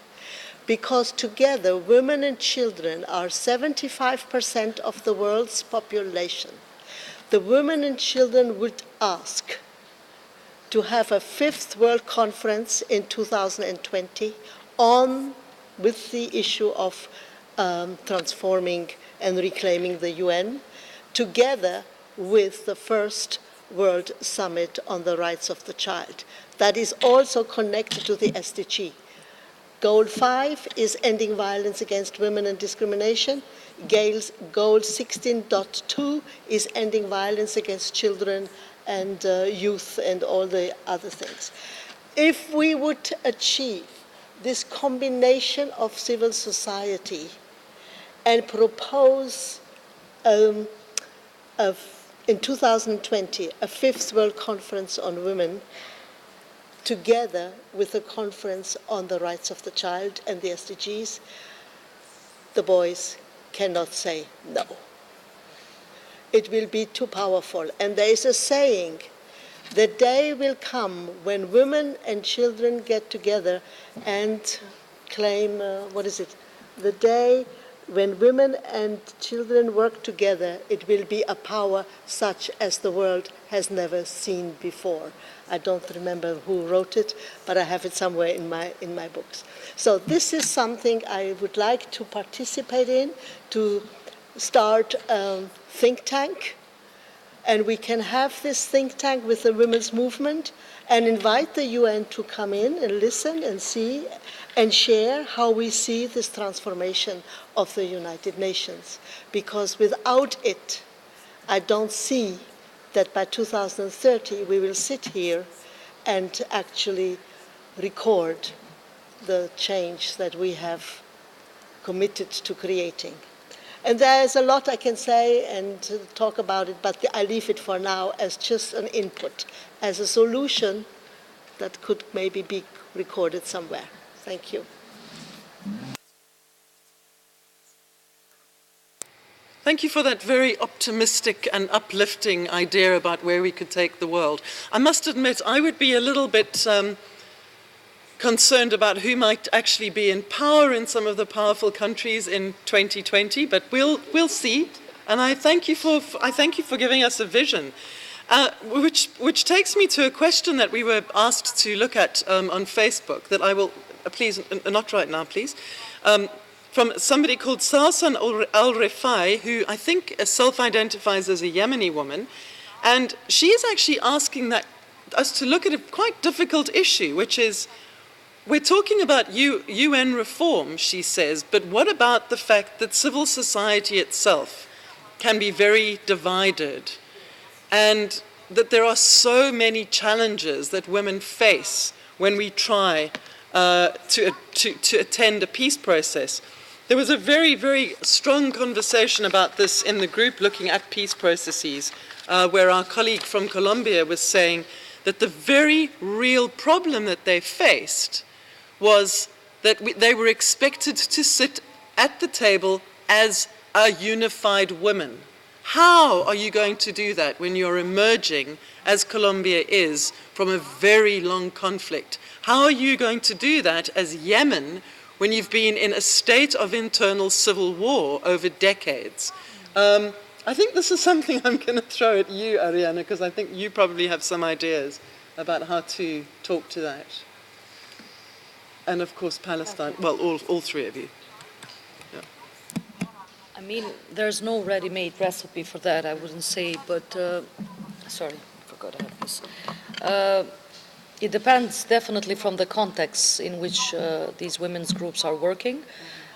because together women and children are 75% of the world's population. The women and children would ask to have a 5th World Conference in 2020 with the issue of transforming and reclaiming the UN, together with the first World Summit on the Rights of the Child. that is also connected to the SDG. Goal 5 is ending violence against women and discrimination. Goal 16.2 is ending violence against children and youth and all the other things. If we would achieve this combination of civil society and propose in 2020 a 5th World Conference on Women, together with a conference on the rights of the child and the SDGs, the boys cannot say no. It will be too powerful. And there is a saying, the day will come when women and children get together and claim, the day when women and children work together, it will be a power such as the world has never seen before. I don't remember who wrote it, but I have it somewhere in my books. So this is something I would like to participate in, to start a think tank. And we can have this think tank with the women's movement and invite the UN to come in and listen and see and share how we see this transformation of the United Nations. Because without it, I don't see that by 2030 we will sit here and actually record the change that we have committed to creating. And there's a lot I can say and talk about it, but I leave it for now as just an input, as a solution that could maybe be recorded somewhere. Thank you. Thank you for that very optimistic and uplifting idea about where we could take the world. I must admit, I would be a little bit concerned about who might actually be in power in some of the powerful countries in 2020, but we'll see. And I thank you for giving us a vision, which takes me to a question that we were asked to look at on Facebook. That I will please not right now, please. From somebody called Salsan Al-Rifai, who I think self-identifies as a Yemeni woman, and she is actually asking us to look at a quite difficult issue, which is, we're talking about UN reform, she says, but what about the fact that civil society itself can be very divided, and that there are so many challenges that women face when we try to attend a peace process. There was a very, very strong conversation about this in the group looking at peace processes, where our colleague from Colombia was saying that the very real problem that they faced was that they were expected to sit at the table as a unified woman. How are you going to do that when you're emerging, as Colombia is, from a very long conflict? How are you going to do that as Yemen when you've been in a state of internal civil war over decades? I think this is something I'm going to throw at you, Ariana, because I think you probably have some ideas about how to talk to that. And of course, Palestine, well, all three of you. Yeah. I mean, there's no ready-made recipe for that, I wouldn't say, but, sorry, I forgot I have this. It depends definitely from the context in which these women's groups are working.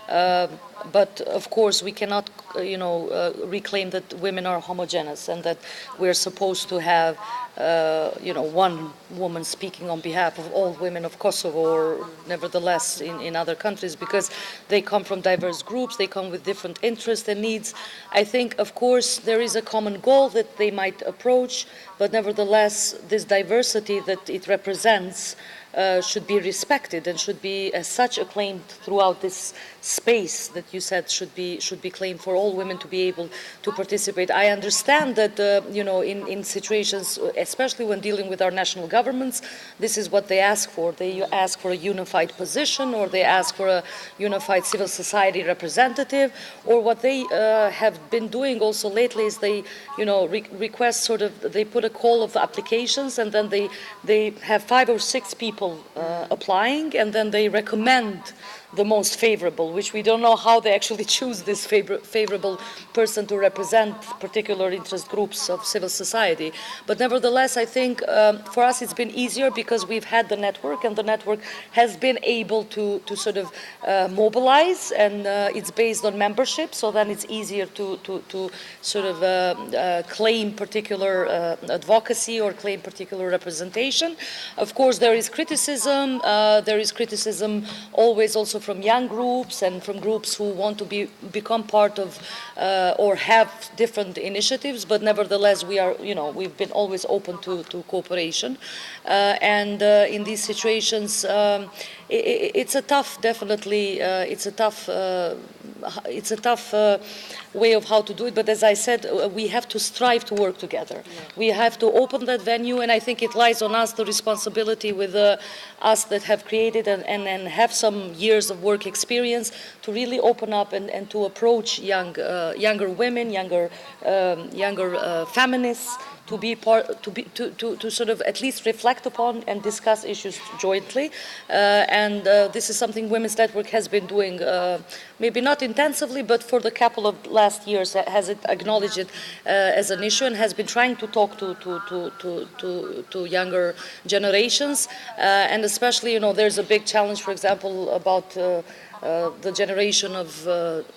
But of course, we cannot, reclaim that women are homogeneous and that we're supposed to have, one woman speaking on behalf of all women of Kosovo, or nevertheless in other countries, because they come from diverse groups, they come with different interests and needs. I think, of course, there is a common goal that they might approach, but nevertheless, this diversity that it represents should be respected and should be as such acclaimed throughout this space that you said should be claimed for all women to be able to participate. I understand that in situations, especially when dealing with our national governments, this is what they ask for. They ask for a unified position, or they ask for a unified civil society representative, or what they have been doing also lately is they request they put a call of applications, and then they have 5 or 6 people applying, and then they recommend the most favorable, which we don't know how they actually choose this favorable person to represent particular interest groups of civil society. But nevertheless, I think for us it's been easier because we've had the network, and the network has been able to sort of mobilize, and it's based on membership, so then it's easier to sort of claim particular advocacy or claim particular representation. Of course, there is criticism. There is criticism always also from young groups and from groups who want to become part of or have different initiatives, but nevertheless we are, we've been always open to cooperation. And in these situations, it's a tough, definitely, it's a tough way of how to do it, but as I said, we have to strive to work together. Yeah. We have to open that venue, and I think it lies on us, the responsibility with us that have created and have some years of work experience to really open up and to approach younger women, younger feminists, to be part, to sort of at least reflect upon and discuss issues jointly. And this is something Women's Network has been doing, maybe not intensively, but for the couple of last years has it acknowledged it as an issue and has been trying to talk to younger generations. And especially, there's a big challenge, for example, about the generation of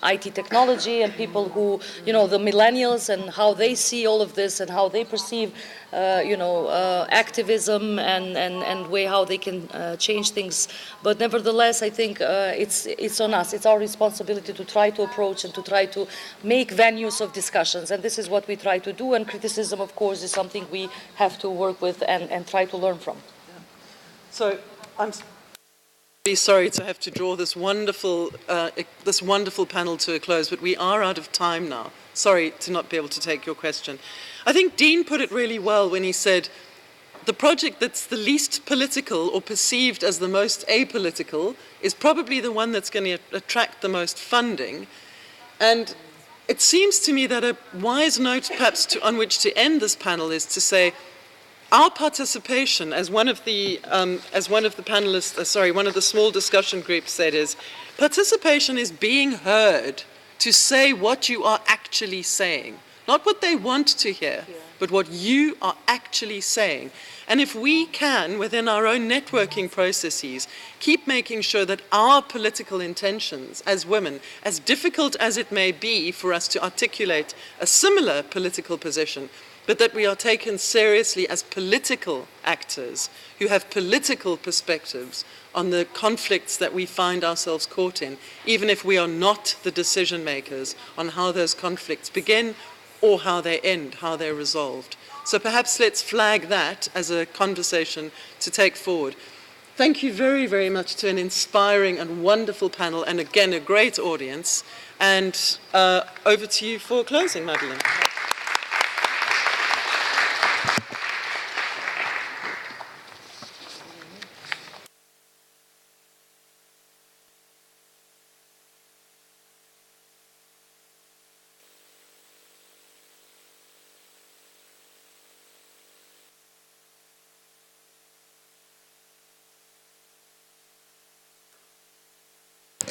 IT technology and people who, the millennials, and how they see all of this and how they perceive, activism and way how they can change things. But nevertheless, I think it's on us. It's our responsibility to try to approach and to try to make venues of discussions. And this is what we try to do. And criticism, of course, is something we have to work with and try to learn from. Yeah. So I'm sorry to have to draw this wonderful panel to a close, but we are out of time now. Sorry to not be able to take your question. I think Dean put it really well when he said the project that's the least political or perceived as the most apolitical is probably the one that's going to attract the most funding. And it seems to me that a wise note perhaps on which to end this panel is to say, our participation, as one of the panelists, one of the small discussion groups said, is participation is being heard to say what you are actually saying. Not what they want to hear, but what you are actually saying. And if we can, within our own networking processes, keep making sure that our political intentions as women, as difficult as it may be for us to articulate a similar political position, but that we are taken seriously as political actors who have political perspectives on the conflicts that we find ourselves caught in, even if we are not the decision makers on how those conflicts begin or how they end, how they're resolved. So perhaps let's flag that as a conversation to take forward. Thank you very, very much to an inspiring and wonderful panel, and again, a great audience. And over to you for closing, Madeleine.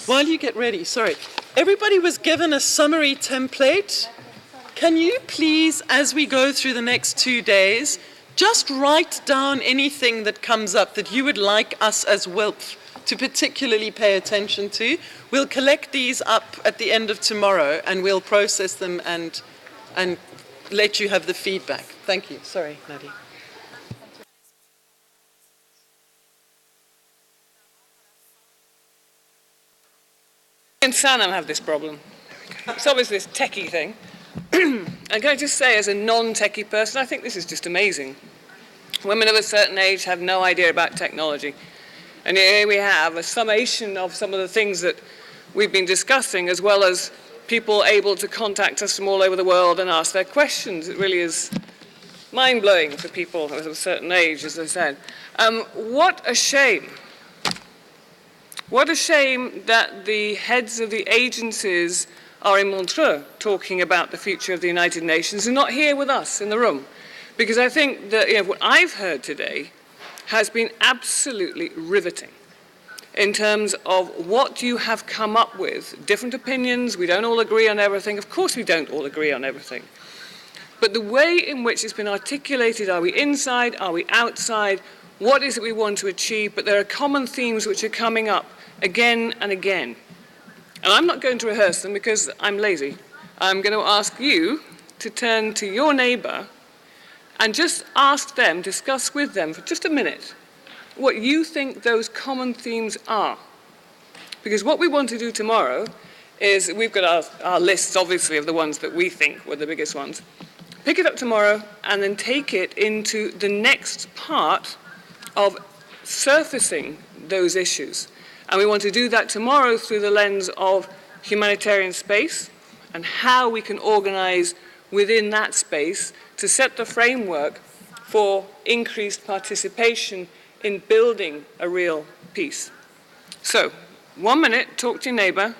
While you get ready, sorry, everybody was given a summary template. Can you please, as we go through the next 2 days, just write down anything that comes up that you would like us as WILPF to particularly pay attention to? We'll collect these up at the end of tomorrow and we'll process them and let you have the feedback. Thank you. Sorry, Nadia. And Sanam have this problem. It's obviously this techie thing. And can I just say, as a non-techie person, I think this is just amazing. Women of a certain age have no idea about technology. And here we have a summation of some of the things that we've been discussing, as well as people able to contact us from all over the world and ask their questions. It really is mind-blowing for people of a certain age, as I said. What a shame. What a shame that the heads of the agencies are in Montreux talking about the future of the United Nations and not here with us in the room. Because I think that what I've heard today has been absolutely riveting. in terms of what you have come up with. Different opinions, we don't all agree on everything. Of course we don't all agree on everything. But the way in which it's been articulated, are we inside, are we outside, what is it we want to achieve, but there are common themes which are coming up again and again. And I'm not going to rehearse them because I'm lazy. I'm going to ask you to turn to your neighbour and just ask them, discuss with them for just a minute, what you think those common themes are. Because what we want to do tomorrow is, we've got our lists, obviously, of the ones that we think were the biggest ones. Pick it up tomorrow and then take it into the next part of surfacing those issues. And we want to do that tomorrow through the lens of humanitarian space and how we can organize within that space to set the framework for increased participation in building a real peace. So, 1 minute, talk to your neighbour.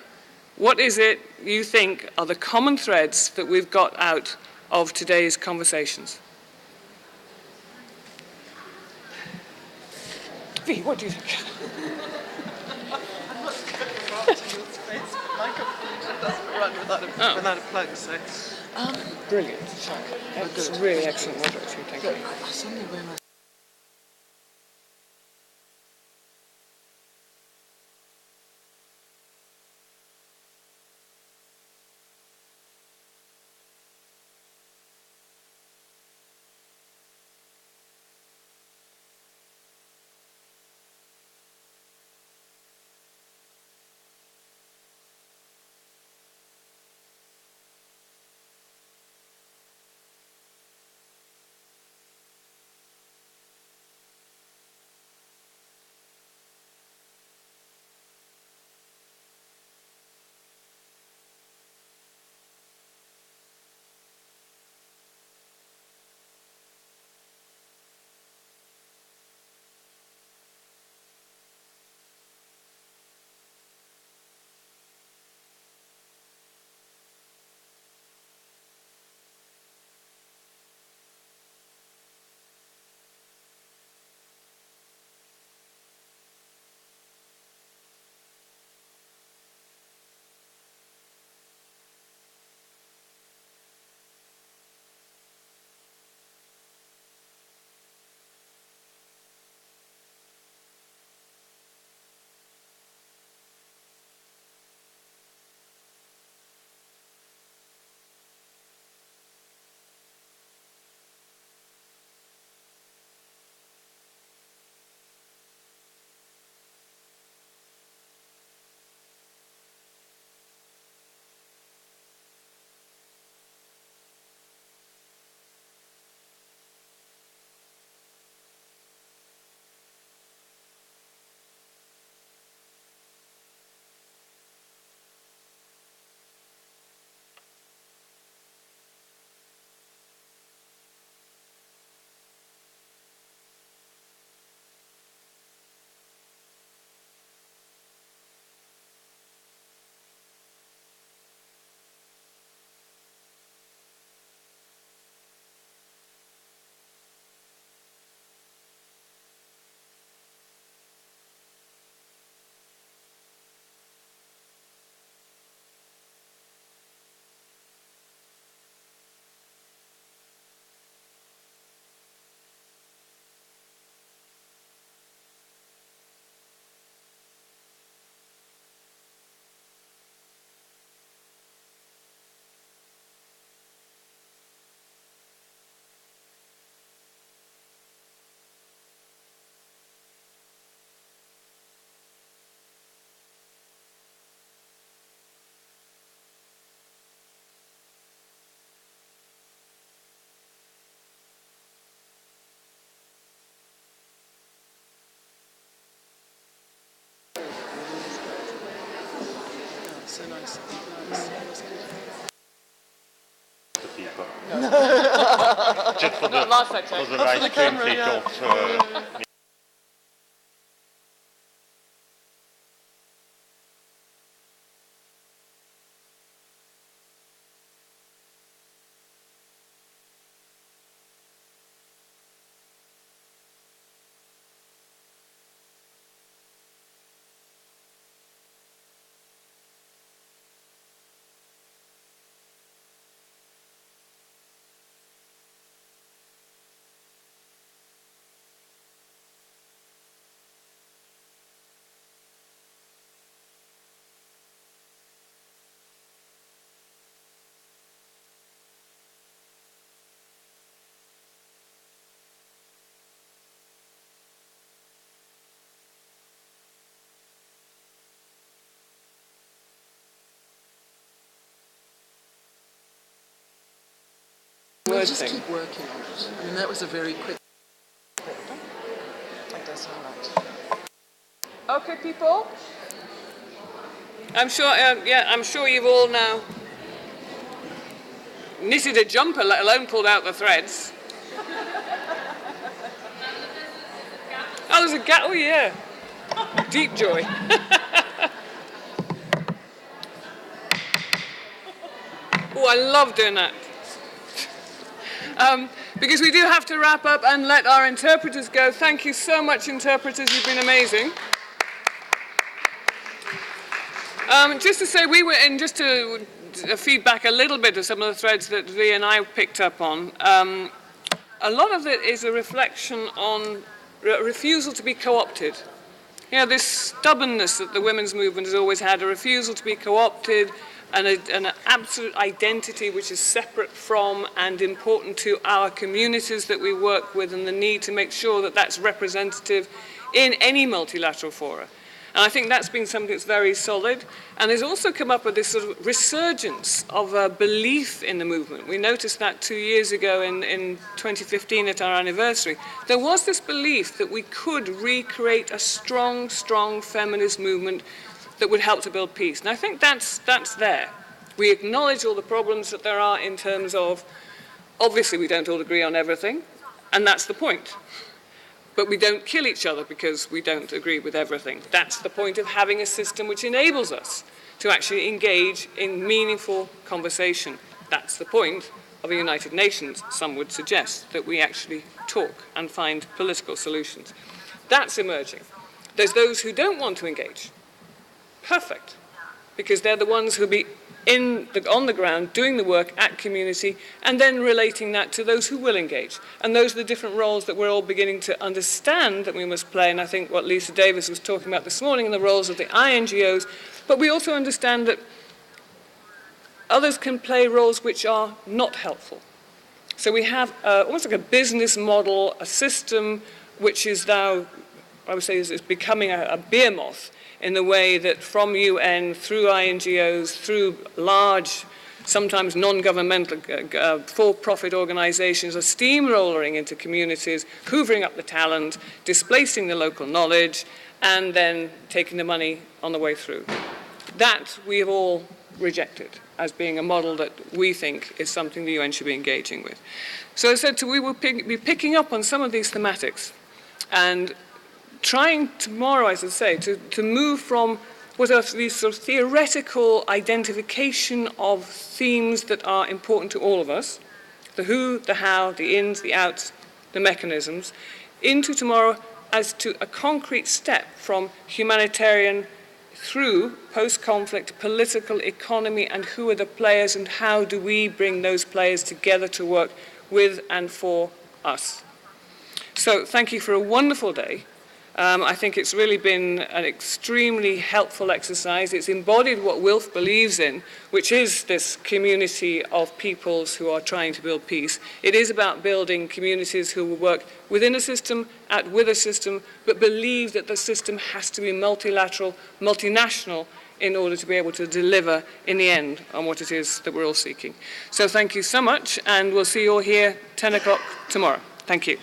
What is it you think are the common threads that we've got out of today's conversations? V, what do you think? I'm not interrupting your space, but my computer doesn't run without a plug, so... Brilliant. That's really excellent moderating. Thank you. I suddenly realised... So nice. Just for the live stream sake of good just thing. keep working on it. I mean, that was a very quick... That does sound right. Okay, people. I'm sure you've all now knitted a jumper, let alone pulled out the threads. Oh, there's a gap. Oh, yeah. Deep joy. Oh, I love doing that. Because we do have to wrap up and let our interpreters go. Thank you so much, interpreters. You've been amazing. Just to say, we were in, just to feedback a little bit of some of the threads that Lee and I picked up on. A lot of it is a reflection on refusal to be co-opted. You know, this stubbornness that the women's movement has always had, a refusal to be co-opted, and an absolute identity which is separate from and important to our communities that we work with, and the need to make sure that that's representative in any multilateral fora. And I think that's been something that's very solid. And there's also come up with this sort of resurgence of a belief in the movement. We noticed that 2 years ago in 2015 at our anniversary. There was this belief that we could recreate a strong, strong feminist movement that would help to build peace. And I think that's there. We acknowledge all the problems that there are in terms of, obviously we don't all agree on everything, and that's the point. But we don't kill each other because we don't agree with everything. That's the point of having a system which enables us to actually engage in meaningful conversation. That's the point of the United Nations, some would suggest, that we actually talk and find political solutions. That's emerging. There's those who don't want to engage. Perfect. Because they're the ones who'll be on the ground doing the work at community and then relating that to those who will engage. And those are the different roles that we're all beginning to understand that we must play. And I think what Lisa Davis was talking about this morning, and the roles of the INGOs, but we also understand that others can play roles which are not helpful. So we have almost like a business model, a system which is now, I would say, is becoming a beer moth, in the way that from UN, through INGOs, through large, sometimes non-governmental, for-profit organizations are steamrolling into communities, hoovering up the talent, displacing the local knowledge, and then taking the money on the way through. That we have all rejected as being a model that we think is something the UN should be engaging with. So I said, we will be picking up on some of these thematics and trying tomorrow, as I say, to move from what are these sort of theoretical identification of themes that are important to all of us, the who, the how, the ins, the outs, the mechanisms, into tomorrow as to a concrete step from humanitarian through post-conflict political economy, and who are the players and how do we bring those players together to work with and for us. So thank you for a wonderful day. I think it's really been an extremely helpful exercise. It's embodied what WILPF believes in, which is this community of peoples who are trying to build peace. It is about building communities who will work within a system, with a system, but believe that the system has to be multilateral, multinational, in order to be able to deliver in the end on what it is that we're all seeking. So thank you so much, and we'll see you all here 10 o'clock tomorrow. Thank you.